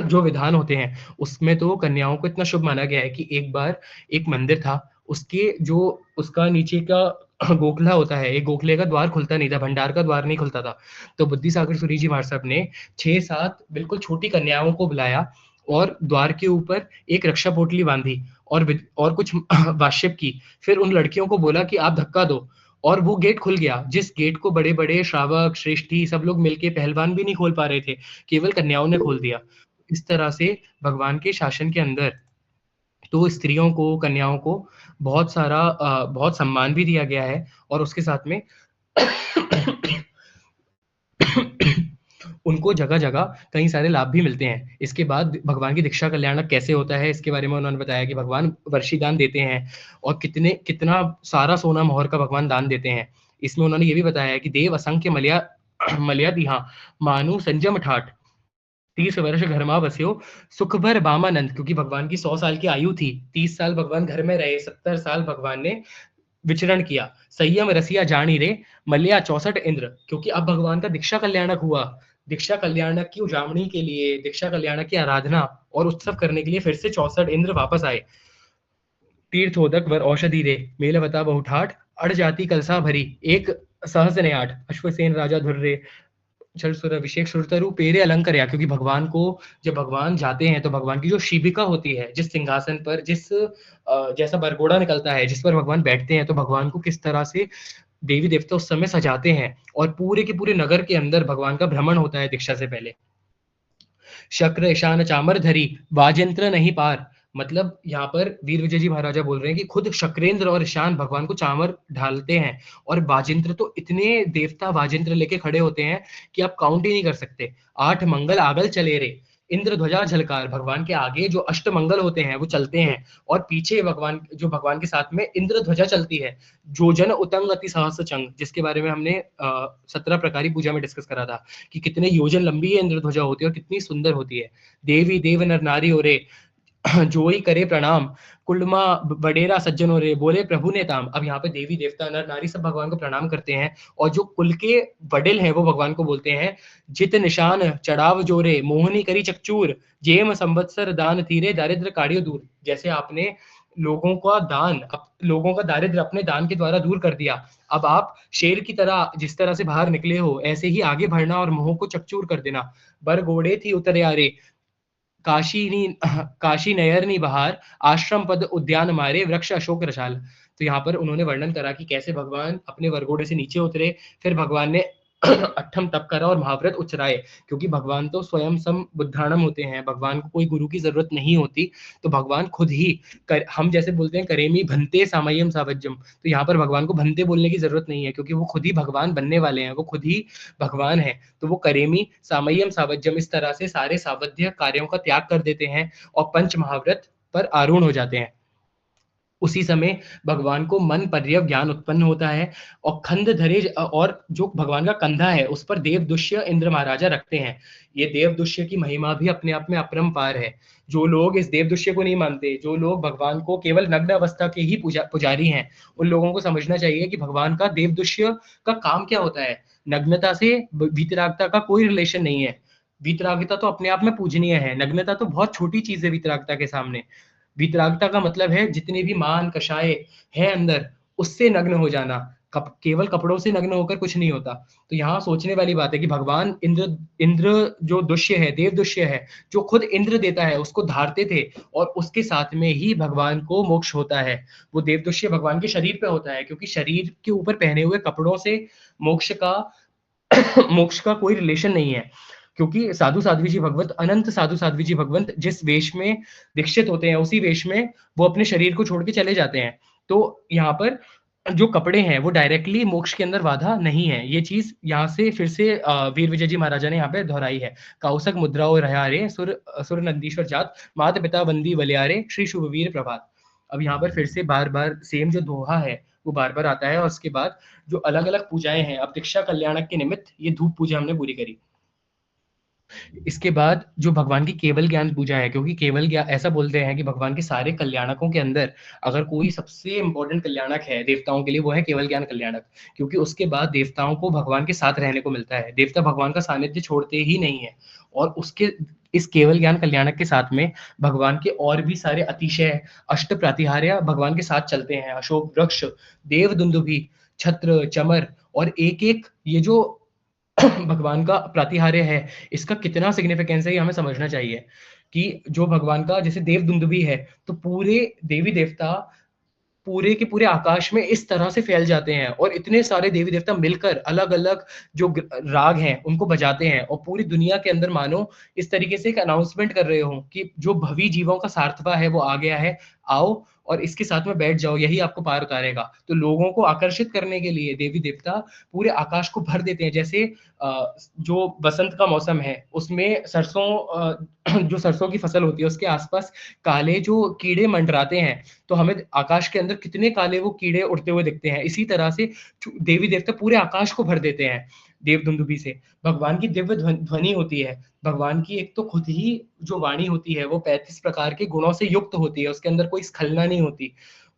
जो विधान होते हैं उसमें तो कन्याओं को इतना शुभ माना गया है कि एक बार एक मंदिर था, उसके जो उसका नीचे का गोखला होता है, एक गोखले का द्वार खुलता नहीं था, भंडार का द्वार नहीं खुलता था। तो बुद्धि सागर सूरी जी महाराज साहब ने 6-7 बिल्कुल छोटी कन्याओं को बुलाया और द्वार के ऊपर एक रक्षा पोटली बांधी और कुछ वाष्यप की। फिर उन लड़कियों को बोला कि आप धक्का दो, और वो गेट खुल गया, जिस गेट को बड़े बड़े श्रावक श्रेष्ठी सब लोग मिलके, पहलवान भी नहीं खोल पा रहे थे, केवल कन्याओं ने खोल दिया। इस तरह से भगवान के शासन के अंदर तो स्त्रियों को, कन्याओं को बहुत सम्मान भी दिया गया है, और उसके साथ में उनको जगह जगह कई सारे लाभ भी मिलते हैं। इसके बाद भगवान की दीक्षा कल्याणक कैसे होता है इसके बारे में उन्होंने बताया कि भगवान वर्षीदान देते हैं और कितना सारा सोना मोहर का भगवान दान देते हैं। इसमें उन्होंने ये भी बताया है कि देव असंख्य मलया दिहा मानु संजम ठाठ 30 वर्ष घर में बस्यो सुख भर बामानंद, क्योंकि भगवान की 100 साल की आयु थी, 30 साल भगवान घर में रहे, 70 साल भगवान ने विचरण किया। संयम रसिया जानी रे मल्लिया 64 इंद्र, क्योंकि अब भगवान का दीक्षा कल्याणक हुआ। दीक्षा कल्याणक की उजामणी के लिए, दीक्षा कल्याणक की आराधना और उत्सव करने के लिए फिर से 64 इंद्र वापस आए। तीर्थोदक वर औषधि रे मेल बता बहुठाठ अड़ जाती कलसा भरी एक सहस ने आठ अश्वसेन राजा धुर रे छल सुर अभिषेक सुरतरु पेरे अलंकर्या, क्योंकि भगवान को जब भगवान जाते हैं तो भगवान की जो शिबिका होती है, जिस सिंहासन पर जैसा बरगोड़ा निकलता है जिस पर भगवान बैठते हैं, तो भगवान को किस तरह से देवी-देवता उस समय सजाते हैं और पूरे के पूरे नगर के अंदर भगवान का भ्रमण होता है दीक्षा से पहले। शक्र ईशान चामर धरी, वाजयंत्र नहीं पार। मतलब यहाँ पर वीर विजय जी महाराजा बोल रहे हैं कि खुद शक्रेंद्र और ईशान भगवान को चामर ढालते हैं और वाजयंत्र तो इतने देवता वाजयंत्र लेके खड़े होते हैं कि आप काउंट ही नहीं कर सकते। 8 मंगल आगल चले रे, इंद्र ध्वजा झलकार। भगवान के आगे जो अष्टमंगल होते हैं वो चलते हैं और पीछे भगवान के साथ में इंद्र ध्वजा चलती है। जोजन उतंग अति सहस चंग, जिसके बारे में हमने 17 प्रकारी पूजा में डिस्कस करा था कि कितने योजन लंबी है इंद्र ध्वजा होती है और कितनी सुंदर होती है। देवी देव नर नारी ओरे जोई करे प्रणाम, कुलमा वडेरा सज्जनों रे, बोले प्रभु ने ताम। अब यहाँ पे देवी देवता नर नारी सब भगवान को प्रणाम करते हैं और जो कुल के वडिल हैं वो भगवान को बोलते हैं, जित निशान चढ़ाव जोरे, मोहनी करी चकचूर, जेम संवत्सर दान तीरे, दारिद्र काढ़ियो दूर। जैसे आपने लोगों का दारिद्र अपने दान के द्वारा दूर कर दिया। अब आप शेर की तरह जिस तरह से बाहर निकले हो ऐसे ही आगे बढ़ना और मोह को चकचूर कर देना। बर घोड़े थी उतरे आरे, काशी नयरनी बहार, आश्रम पद उद्यान मारे, वृक्ष अशोक रसाल। तो यहाँ पर उन्होंने वर्णन करा कि कैसे भगवान अपने वरघोड़े से नीचे उतरे, फिर भगवान ने अट्ठम तप करा और महाव्रत उचराए, क्योंकि भगवान तो स्वयं सम बुद्धाणम होते हैं, भगवान को कोई गुरु की जरूरत नहीं होती। तो भगवान खुद ही हम जैसे बोलते हैं करेमी भंते सामय्यम सावज्यम, तो यहाँ पर भगवान को भंते बोलने की जरूरत नहीं है, क्योंकि वो खुद ही भगवान बनने वाले हैं, वो खुद ही भगवान है। तो वो करेमी सामय्यम सावज्यम इस तरह से सारे सावध्य कार्यों का त्याग कर देते हैं और पंच महाव्रत पर आरूढ़ हो जाते हैं। उसी समय भगवान को मन पर्यव ज्ञान उत्पन्न होता है और खंड धरे, और जो भगवान का कंधा है उस पर देवदुष्य इंद्र महाराजा रखते हैं। ये देवदुष्य की महिमा भी अपने आप में अपरंपार है। जो लोग इस देवदुष्य को नहीं मानते, जो लोग भगवान को केवल नग्न अवस्था के ही पुजारी हैं, उन लोगों को समझना चाहिए कि भगवान का देवदुष्य का काम क्या होता है। नग्नता से वीतरागता का कोई रिलेशन नहीं है। वीतरागता तो अपने आप में पूजनीय है, नग्नता तो बहुत छोटी चीज है वीतरागता के सामने। वितरागता का मतलब है जितने भी मान कषाय है अंदर, उससे नग्न हो जाना। केवल कपड़ों से नग्न होकर कुछ नहीं होता। तो यहाँ सोचने वाली बात है कि भगवान इंद्र इंद्र जो दुष्य है, देव दुष्य है, जो खुद इंद्र देता है, उसको धारते थे और उसके साथ में ही भगवान को मोक्ष होता है। वो देव दुष्य भगवान के शरीर पे होता है, क्योंकि शरीर के ऊपर पहने हुए कपड़ों से मोक्ष का मोक्ष का कोई रिलेशन नहीं है। क्योंकि साधु साध्वी जी भगवंत, अनंत साधु साध्वी जी भगवंत जिस वेश में दीक्षित होते हैं, उसी वेश में वो अपने शरीर को छोड़ के चले जाते हैं। तो यहाँ पर जो कपड़े हैं वो डायरेक्टली मोक्ष के अंदर बाधा नहीं है। ये चीज यहाँ से फिर से वीर विजय जी महाराजा ने यहाँ पे दोहराई है। कौसक मुद्रा और रहारे सुर नंदीश्वर जात, मात पिता वंदी बलियारे, श्री शुभवीर प्रभात। अब यहाँ पर फिर से बार बार सेम जो दोहा है वो बार बार आता है, और उसके बाद जो अलग अलग पूजाएं हैं, अब दीक्षा कल्याणक के निमित्त ये धूप पूजा हमने पूरी करी। इसके बाद जो भगवान की केवल ज्ञान पूजा है, क्योंकि केवल ज्ञान ऐसा बोलते हैं कि भगवान के सारे कल्याणकों के अंदर अगर कोई सबसे इंपॉर्टेंट कल्याणक है देवताओं के लिए, वो है केवल ज्ञान कल्याणक। क्योंकि उसके बाद देवताओं को भगवान के साथ रहने को मिलता है, देवता भगवान का सानिध्य छोड़ते ही नहीं है। और उसके इस केवल ज्ञान कल्याणक के साथ में भगवान के और भी सारे अतिशय अष्ट प्रातिहार्य भगवान के साथ चलते हैं। अशोक वृक्ष, देव दुंदुभि, छत्र, चमर, और एक एक ये जो भगवान का प्रातिहार्य है, इसका कितना सिग्निफिकेंस है ये हमें समझना चाहिए। कि जो भगवान का जैसे देव दुंदुभी है, तो पूरे देवी देवता पूरे के पूरे आकाश में इस तरह से फैल जाते हैं और इतने सारे देवी देवता मिलकर अलग अलग जो राग हैं उनको बजाते हैं, और पूरी दुनिया के अंदर मानो इस तरीके से एक अनाउंसमेंट कर रहे हो कि जो भवी जीवों का सार्थवा है वो आ गया है, आओ और इसके साथ में बैठ जाओ, यही आपको पार उतारेगा। तो लोगों को आकर्षित करने के लिए देवी देवता पूरे आकाश को भर देते हैं। जैसे जो बसंत का मौसम है उसमें जो सरसों की फसल होती है उसके आसपास काले जो कीड़े मंडराते हैं, तो हमें आकाश के अंदर कितने काले वो कीड़े उड़ते हुए दिखते हैं। इसी तरह से देवी देवता पूरे आकाश को भर देते हैं देव दुंदुभी से। भगवान की दिव्य ध्वनि होती है। भगवान की एक तो खुद ही जो वाणी होती है वो 35 प्रकार के गुणों से युक्त होती है, उसके अंदर कोई स्खलना नहीं होती।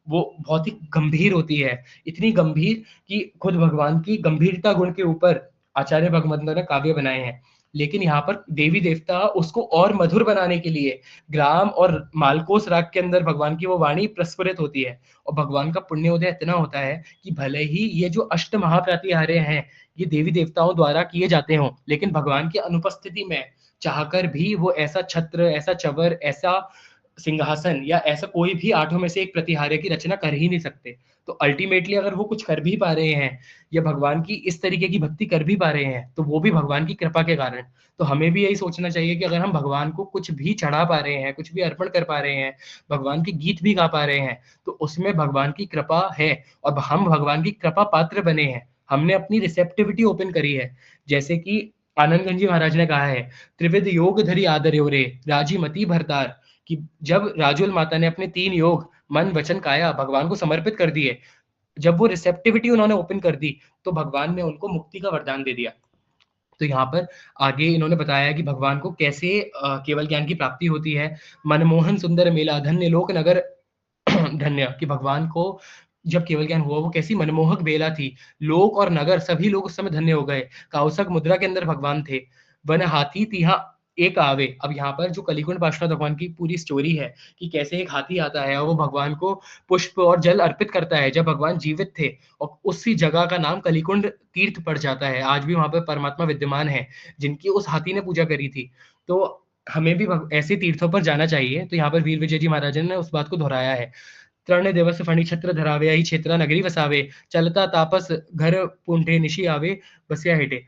वो बहुत ही गंभीर होती है, इतनी गंभीर कि खुद भगवान की गंभीरता गुण के ऊपर आचार्य भगवंत ने काव्य बनाए हैं। लेकिन यहाँ पर देवी देवता उसको और मधुर बनाने के लिए ग्राम और मालकोस राग के अंदर भगवान की वो वाणी प्रस्फुरित होती है, और भगवान का पुण्योदय इतना होता है कि भले ही ये जो अष्ट महाप्रातिहार्य हैं ये देवी देवताओं द्वारा किए जाते हों, लेकिन भगवान की अनुपस्थिति में चाहकर भी वो ऐसा छत्र, ऐसा चवर, ऐसा सिंहासन या ऐसा कोई भी आठों में से एक प्रतिहार्य की रचना कर ही नहीं सकते। तो अल्टीमेटली अगर वो कुछ कर भी पा रहे हैं या भगवान की इस तरीके की भक्ति कर भी पा रहे हैं, तो वो भी भगवान की कृपा के कारण। तो हमें भी यही सोचना चाहिए कि अगर हम भगवान को कुछ भी चढ़ा पा रहे हैं, कुछ भी अर्पण कर पा रहे हैं, भगवान के गीत भी गा पा रहे हैं, तो उसमें भगवान की कृपा है और हम भगवान की कृपा पात्र बने हैं। हमने अपनी रिसेप्टिविटी ओपन करी है। जैसे कि आनंदगंज जी महाराज ने कहा है, "त्रिविध योग धरि आदर्यो रे, राजी मति भरतार।" कि जब राजुल माता ने अपने 3 योग मन, वचन, काया भगवान को समर्पित कर दिए, जब वो रिसेप्टिविटी उन्होंने ओपन कर दी, तो भगवान ने उनको मुक्ति का वरदान दे दिया। तो यहाँ पर आगे इन्होंने बताया कि भगवान को कैसे केवल ज्ञान की प्राप्ति होती है। मनमोहन सुंदर मेला धन्य लोक नगर धन्य, कि भगवान को जब केवल ज्ञान हुआ, वो कैसी मनमोहक बेला थी। लोक और नगर सभी लोग उस समय धन्य हो गए। काउसक मुद्रा के अंदर भगवान थे। वन हाथी तिहा एक आवे। अब यहाँ पर जो कलिकुंड पार्श्वनाथ भगवान की पूरी स्टोरी है कि कैसे एक हाथी आता है और वो भगवान को पुष्प और जल अर्पित करता है जब भगवान जीवित थे, और उसी जगह का नाम कलिकुंड तीर्थ पड़ जाता है। आज भी वहाँ पर परमात्मा विद्यमान है, जिनकी उस हाथी ने पूजा करी थी। तो हमें भी ऐसे तीर्थों पर जाना चाहिए। तो यहाँ पर वीर विजय जी महाराज ने उस बात को दोहराया है। "त्रण दिवस फणी छत्र धरावे, अहि क्षेत्रा नगरी वसावे, चलता तापस घर पुंठे निशि आवे, बसिया हेठे।"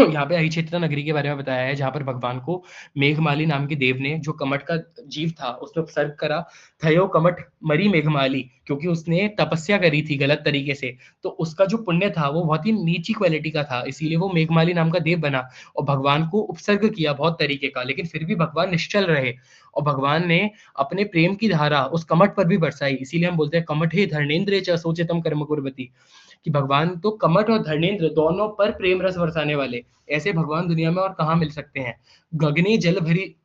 यहाँ पे अहिछेत्रा नगरी के बारे में बताया है, जहाँ पर भगवान को मेघमाली नाम के देव ने, जो कमठ का जीव था, उसने उपसर्ग करा, "थयो कमठ मरी मेघमाली", क्योंकि उसने तपस्या करी थी गलत तरीके से। तो उसका जो पुण्य था, वो बहुत ही नीची क्वालिटी का था, इसीलिए वो मेघमाली नाम का देव बना और भगवान को उपसर्ग किया बहुत तरीके का, लेकिन फिर भी भगवान निश्चल रहे और भगवान ने अपने प्रेम की धारा उस कमठ पर भी बरसाई। इसीलिए हम बोलते हैं, "कमठे धरणेन्द्रे च सोचितम कर्म कुर्वति", कि भगवान तो कमठ और धर्मेंद्र दोनों पर प्रेम रस बरसाने वाले, ऐसे भगवान दुनिया में और कहाँ मिल सकते हैं। गगने जल भरी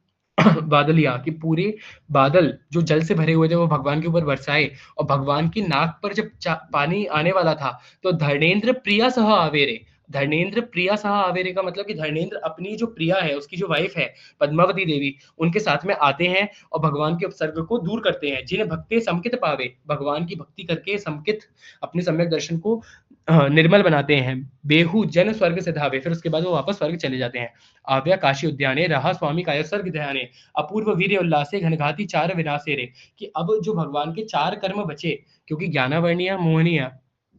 बादलिया, कि पूरे बादल जो जल से भरे हुए थे वो भगवान के ऊपर बरसाए और भगवान की नाक पर जब पानी आने वाला था, तो धर्मेंद्र प्रिया सह आवेरे। धर्मेंद्र प्रिया सह आवेरे का मतलब कि धर्मेंद्र अपनी जो प्रिया है, उसकी जो वाइफ है पद्मावती देवी, उनके साथ में आते हैं और भगवान के उपसर्ग को दूर करते हैं। जिन्हें भक्ते समकित पावे, भगवान की भक्ति करके समकित अपने सम्यक दर्शन को निर्मल बनाते हैं। बेहू जन स्वर्ग सिधावे, फिर उसके बाद वो वापस स्वर्ग चले जाते हैं। आव्या काशी उद्याने रहा स्वामी काय स्वर्ग ध्याने, अपूर्व वीर्य उल्लासे घनघाती चार विनाशे रे, कि अब जो भगवान के 4 कर्म बचे, क्योंकि ज्ञानावर्णीय, मोहनीय,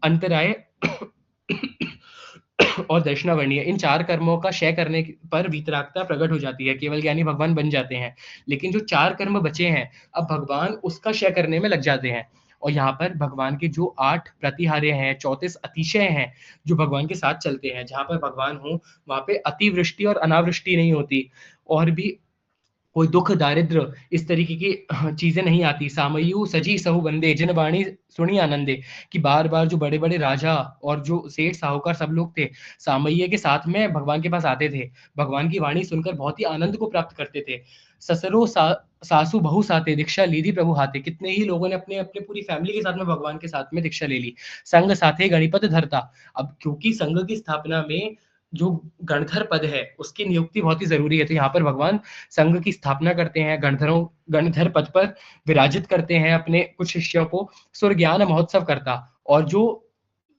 अंतराय और दर्शनावर्णीय, इन 4 कर्मों का क्षय करने पर वीतरागता प्रकट हो जाती है, केवल ज्ञानी भगवान बन जाते हैं। लेकिन जो 4 कर्म बचे हैं, अब भगवान उसका क्षय करने में लग जाते हैं। और यहाँ पर भगवान के जो 8 प्रतिहार्य हैं, 34 अतिशय हैं, जो भगवान के साथ चलते हैं। जहाँ पर भगवान हों, वहाँ पे अतिवृष्टि और अनावृष्टि नहीं होती, और भी कोई दुःख, दारिद्र्य इस तरीके की चीज़ें नहीं आती। सामयू सजी सहु बंदे, जिन वाणी सुनी आनंदे, कि बार-बार जो बड़े-बड़े राजा और जो सेठ, साहूकार सब लोग थे, सामय्य के साथ में भगवान के पास आते थे। भगवान की वाणी सुनकर बहुत ही आनंद को प्राप्त करते थे। ससुरो सासु बहू साथे, दीक्षा लीधी प्रभु हाथे, कितने ही लोगों ने अपने-अपने पूरी फैमिली के साथ में भगवान के साथ में दीक्षा ले ली। संग साथे गणिपत धरता, अब क्योंकि संघ की स्थापना में जो गणधर पद है, उसकी नियुक्ति बहुत ही ज़रूरी है। तो यहाँ पर भगवान संघ की स्थापना करते हैं, गणधर पद पर विराजित करते हैं अपने कुछ शिष्यों को। सुर ज्ञान महोत्सव करता, और जो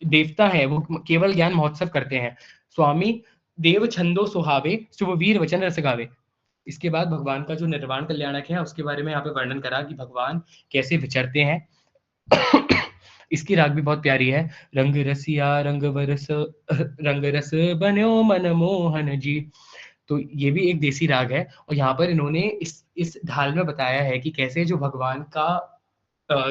देवता है वो केवल ज्ञान महोत्सव करते हैं। स्वामी देव छंदो सुहावे, शुभ वीर वचन रस गावे। इसके बाद भगवान का जो निर्वाण कल्याणक है, उसके बारे में यहाँ पे वर्णन करा कि भगवान कैसे विचरते हैं। इसकी राग भी बहुत प्यारी है। रंग रसिया रंग रस बन्यो मन मोहन जी। तो ये भी एक देसी राग है और यहाँ पर इन्होंने इस ढाल में बताया है कि कैसे जो भगवान का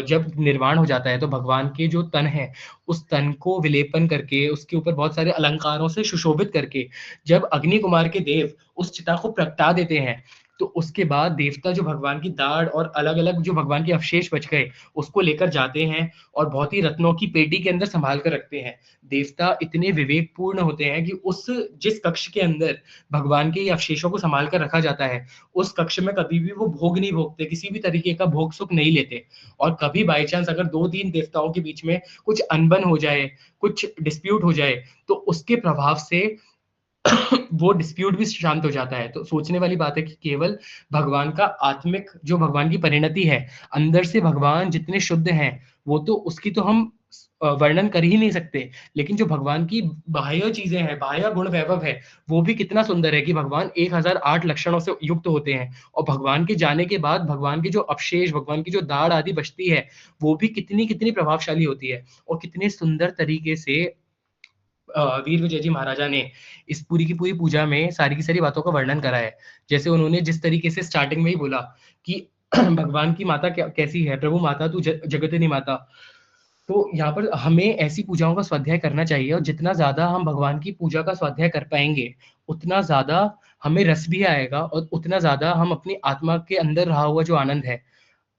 जब निर्वाण हो जाता है, तो भगवान के जो तन है, उस तन को विलेपन करके, उसके ऊपर बहुत सारे अलंकारों से सुशोभित करके, जब अग्नि कुमार के देव उस चिता को प्रगटा देते हैं, तो उसके बाद देवता जो भगवान की दाढ़ और अलग-अलग जो भगवान के अवशेष बच गए, उसको लेकर जाते हैं और बहुत ही रत्नों की पेटी के अंदर सँभाल कर रखते हैं। देवता इतने विवेकपूर्ण होते हैं कि उस जिस कक्ष के अंदर भगवान के ये अवशेषों को सँभाल कर रखा जाता है, उस कक्ष में कभी भी वो भोग नहीं भोगते, किसी भी तरीके का भोग सुख नहीं लेते। और कभी बाय चांस अगर 2-3 देवताओं के बीच में कुछ अनबन हो जाए, कुछ डिस्प्यूट हो जाए, तो उसके प्रभाव से वो डिस्प्यूट भी शांत हो जाता है। तो सोचने वाली बात है कि केवल भगवान का आत्मिक जो भगवान की परिणति है, अंदर से भगवान जितने शुद्ध हैं, वो तो उसकी तो हम वर्णन कर ही नहीं सकते। लेकिन जो भगवान की बाह्य चीज़ें हैं, बाह्य गुण वैभव है, वो भी कितना सुंदर है कि भगवान 1008 लक्षणों से युक्त होते हैं और भगवान के जाने के बाद भगवान के जो अवशेष, भगवान की जो दाढ़ आदि बचती है, वो भी कितनी-कितनी प्रभावशाली होती है और कितने सुंदर तरीके से वीर विजय जी महाराजा ने इस पूरी की पूरी पूजा में सारी की सारी बातों का वर्णन करा है। जैसे उन्होंने जिस तरीके से स्टार्टिंग में ही बोला कि भगवान की माता कैसी है? प्रभु माता तू जगतनी माता। तो यहाँ पर हमें ऐसी पूजाओं का स्वाध्याय करना चाहिए और जितना ज़्यादा हम भगवान की पूजा का स्वाध्याय कर पाएँगे, उतना ज़्यादा हमें रस भी आएगा और उतना ज़्यादा हम अपनी आत्मा के अंदर रहा हुआ जो आनंद है,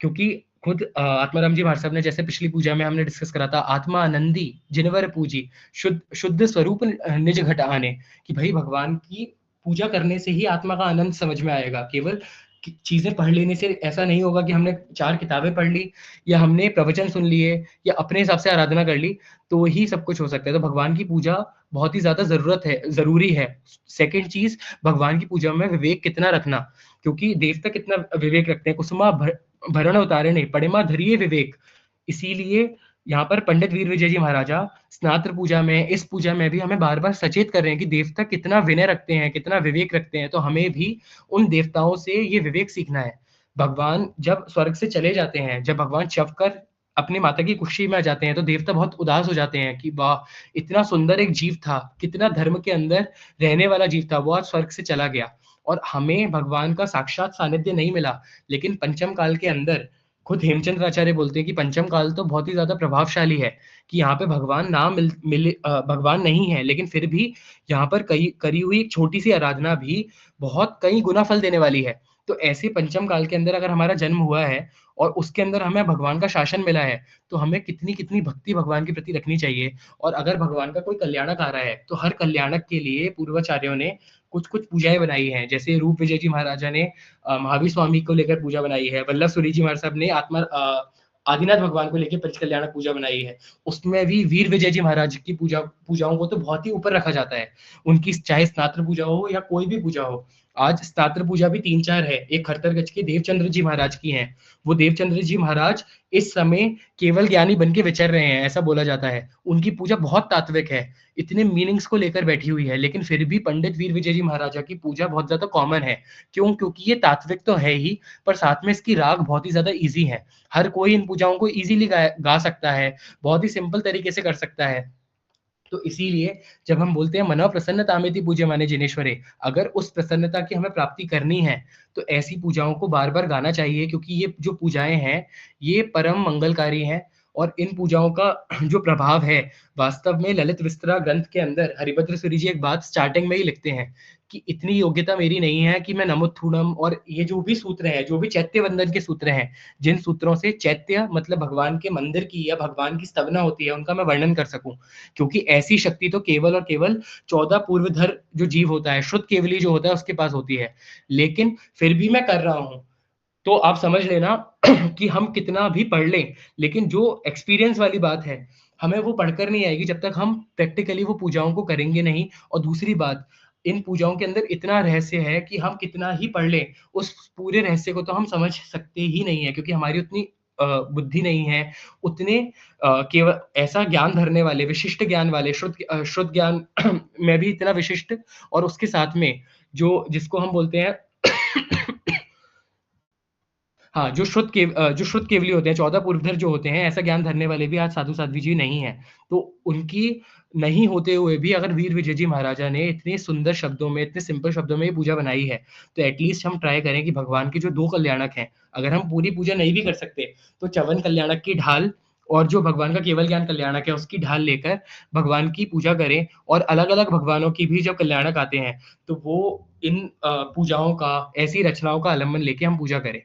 क्योंकि खुद आत्माराम जी महाराज साहब ने जैसे पिछली पूजा में हमने डिस्कस करा था, आत्मा आनंदी जिनवर पूजी, शुद्ध स्वरूप निज घट आने, कि भई भगवान की पूजा करने से ही आत्मा का आनंद समझ में आएगा। केवल चीज़ें पढ़ लेने से ऐसा नहीं होगा कि हमने 4 किताबें पढ़ ली या हमने प्रवचन सुन लिए या अपने हिसाब से आराधना कर ली, तो ही सब कुछ हो सकता है। तो भगवान की पूजा बहुत ही ज़्यादा ज़रूरी है। सेकंड चीज़, भगवान की पूजा में विवेक कितना रखना, क्योंकि देवता कितना विवेक रखते हैं। कुसुमा भरण उतारणे पड़िमा धरिये विवेक। इसीलिए यहाँ पर पंडित वीर विजय जी महाराजा स्नात्र पूजा में, इस पूजा में भी हमें बार-बार सचेत कर रहे हैं कि देवता कितना विनय रखते हैं, कितना विवेक रखते हैं, तो हमें भी उन देवताओं से ये विवेक सीखना है। भगवान जब स्वर्ग से चले जाते हैं, जब भगवान चवकर अपनी माता की कुक्षी में आ जाते हैं, तो देवता बहुत उदास हो जाते हैं कि वाह! इतना सुंदर एक जीव था, कितना धर्म के अंदर रहने वाला जीव था, वो आज स्वर्ग से चला गया और हमें भगवान का साक्षात सानिध्य नहीं मिला। लेकिन पंचम काल के अंदर खुद हेमचंद्र आचार्य बोलते हैं कि पंचम काल तो बहुत ही ज़्यादा प्रभावशाली है, कि यहाँ पे भगवान ना भगवान नहीं है, लेकिन फिर भी यहाँ पर कई करी हुई एक छोटी-सी आराधना भी बहुत कई गुना फल देने वाली है। तो ऐसे पंचम काल के अंदर अगर हमारा जन्म हुआ है और उसके अंदर हमें भगवान का शासन मिला है, तो हमें कितनी-कितनी भक्ति भगवान के प्रति रखनी चाहिए और अगर भगवान का कोई कल्याणक आ रहा है, तो हर कल्याणक के लिए पूर्वाचार्यों ने कुछ-कुछ पूजाएँ बनाई हैं। जैसे रूप विजय जी महाराजा ने महावीर स्वामी को लेकर पूजा बनाई है। वल्लभ सूरी जी महाराज साहब ने आदिनाथ भगवान को लेके पंच कल्याणक पूजा बनाई है। उसमें भी वीर विजय जी महाराज की पूजाओं को तो बहुत ही ऊपर रखा जाता है। उनकी चाहे स्नात्र पूजा हो या कोई भी पूजा हो। आज स्नात्र पूजा भी 3-4 है। एक खरतरगढ़ के देवचंद्र जी महाराज की हैं। वो देवचंद्र जी महाराज इस समय केवल ज्ञानी बन के विचर रहे हैं, ऐसा बोला जाता है। उनकी पूजा बहुत तात्विक है, इतने मीनिंग्स को लेकर बैठी हुई है, लेकिन फिर भी पंडित वीर विजय जी महाराजा की पूजा बहुत ज़्यादा कॉमन है। क्यों? क्योंकि ये तात्विक तो है ही, पर साथ में इसकी राग बहुत ही ज़्यादा ईज़ी है। हर कोई इन पूजाओं को ईज़िली गा सकता है, बहुत ही सिंपल तरीके से कर सकता है। तो इसीलिए जब हम बोलते हैं मनो प्रसन्नतामेति पूज्यमाने जिनेश्वरे, अगर उस प्रसन्नता की हमें प्राप्ति करनी है, तो ऐसी पूजाओं को बार-बार गाना चाहिए क्योंकि ये जो पूजाएँ हैं, ये परम मंगलकारी हैं और इन पूजाओं का जो प्रभाव है, वास्तव में ललित विस्तरा ग्रंथ के अंदर हरिभद्र सूरी जी एक बात स्टार्टिंग में ही लिखते हैं कि इतनी योग्यता मेरी नहीं है कि मैं नमोत्थुणम और ये जो भी सूत्र हैं, जो भी चैत्य वंदन के सूत्र हैं, जिन सूत्रों से चैत्य मतलब भगवान के मंदिर की या भगवान की स्तवना होती है, उनका मैं वर्णन कर सकूँ। क्योंकि ऐसी शक्ति तो केवल और केवल 14 पूर्वधर जो जीव होता है, शुद्ध केवली जो होता है उसके पास होती है। लेकिन फिर भी मैं कर रहा हूँ, तो आप समझ लेना कि हम कितना भी पढ़ लें, लेकिन जो एक्सपीरियंस वाली बात है, हमें वो पढ़कर नहीं आएगी जब तक हम प्रैक्टिकली वो पूजाओं को करेंगे नहीं और दूसरी बात, इन पूजाओं के अंदर इतना रहस्य है कि हम कितना ही पढ़ लें, उस पूरे रहस्य को तो हम समझ सकते ही नहीं है क्योंकि हमारी उतनी बुद्धि नहीं है, उतने केवल ऐसा ज्ञान धरने वाले, विशिष्ट ज्ञान वाले, शुद्ध ज्ञान में भी इतना विशिष्ट और उसके साथ में जो जिसको हम बोलते हैं हाँ, जो शुद्ध केवली होते हैं, 14 पुरधर जो होते हैं, ऐसा ज्ञान धरने वाले भी आज साधु-साध्वी जी नहीं हैं। तो उनकी नहीं होते हुए भी अगर वीर विजय जी महाराजा ने इतने सुंदर शब्दों में, इतने सिंपल शब्दों में ये पूजा बनाई है, तो एट लीस्ट हम ट्राई करें कि भगवान के जो 2 कल्याणक हैं, अगर हम पूरी पूजा नहीं भी कर सकते, तो च्यवन कल्याणक की ढाल और जो भगवान का केवल ज्ञान कल्याणक है, उसकी ढाल लेकर भगवान की पूजा करें और अलग-अलग भगवानों की भी जब कल्याणक आते हैं, तो वो इन पूजाओं का, ऐसी रचनाओं का अवलंबन लेके हम पूजा करें।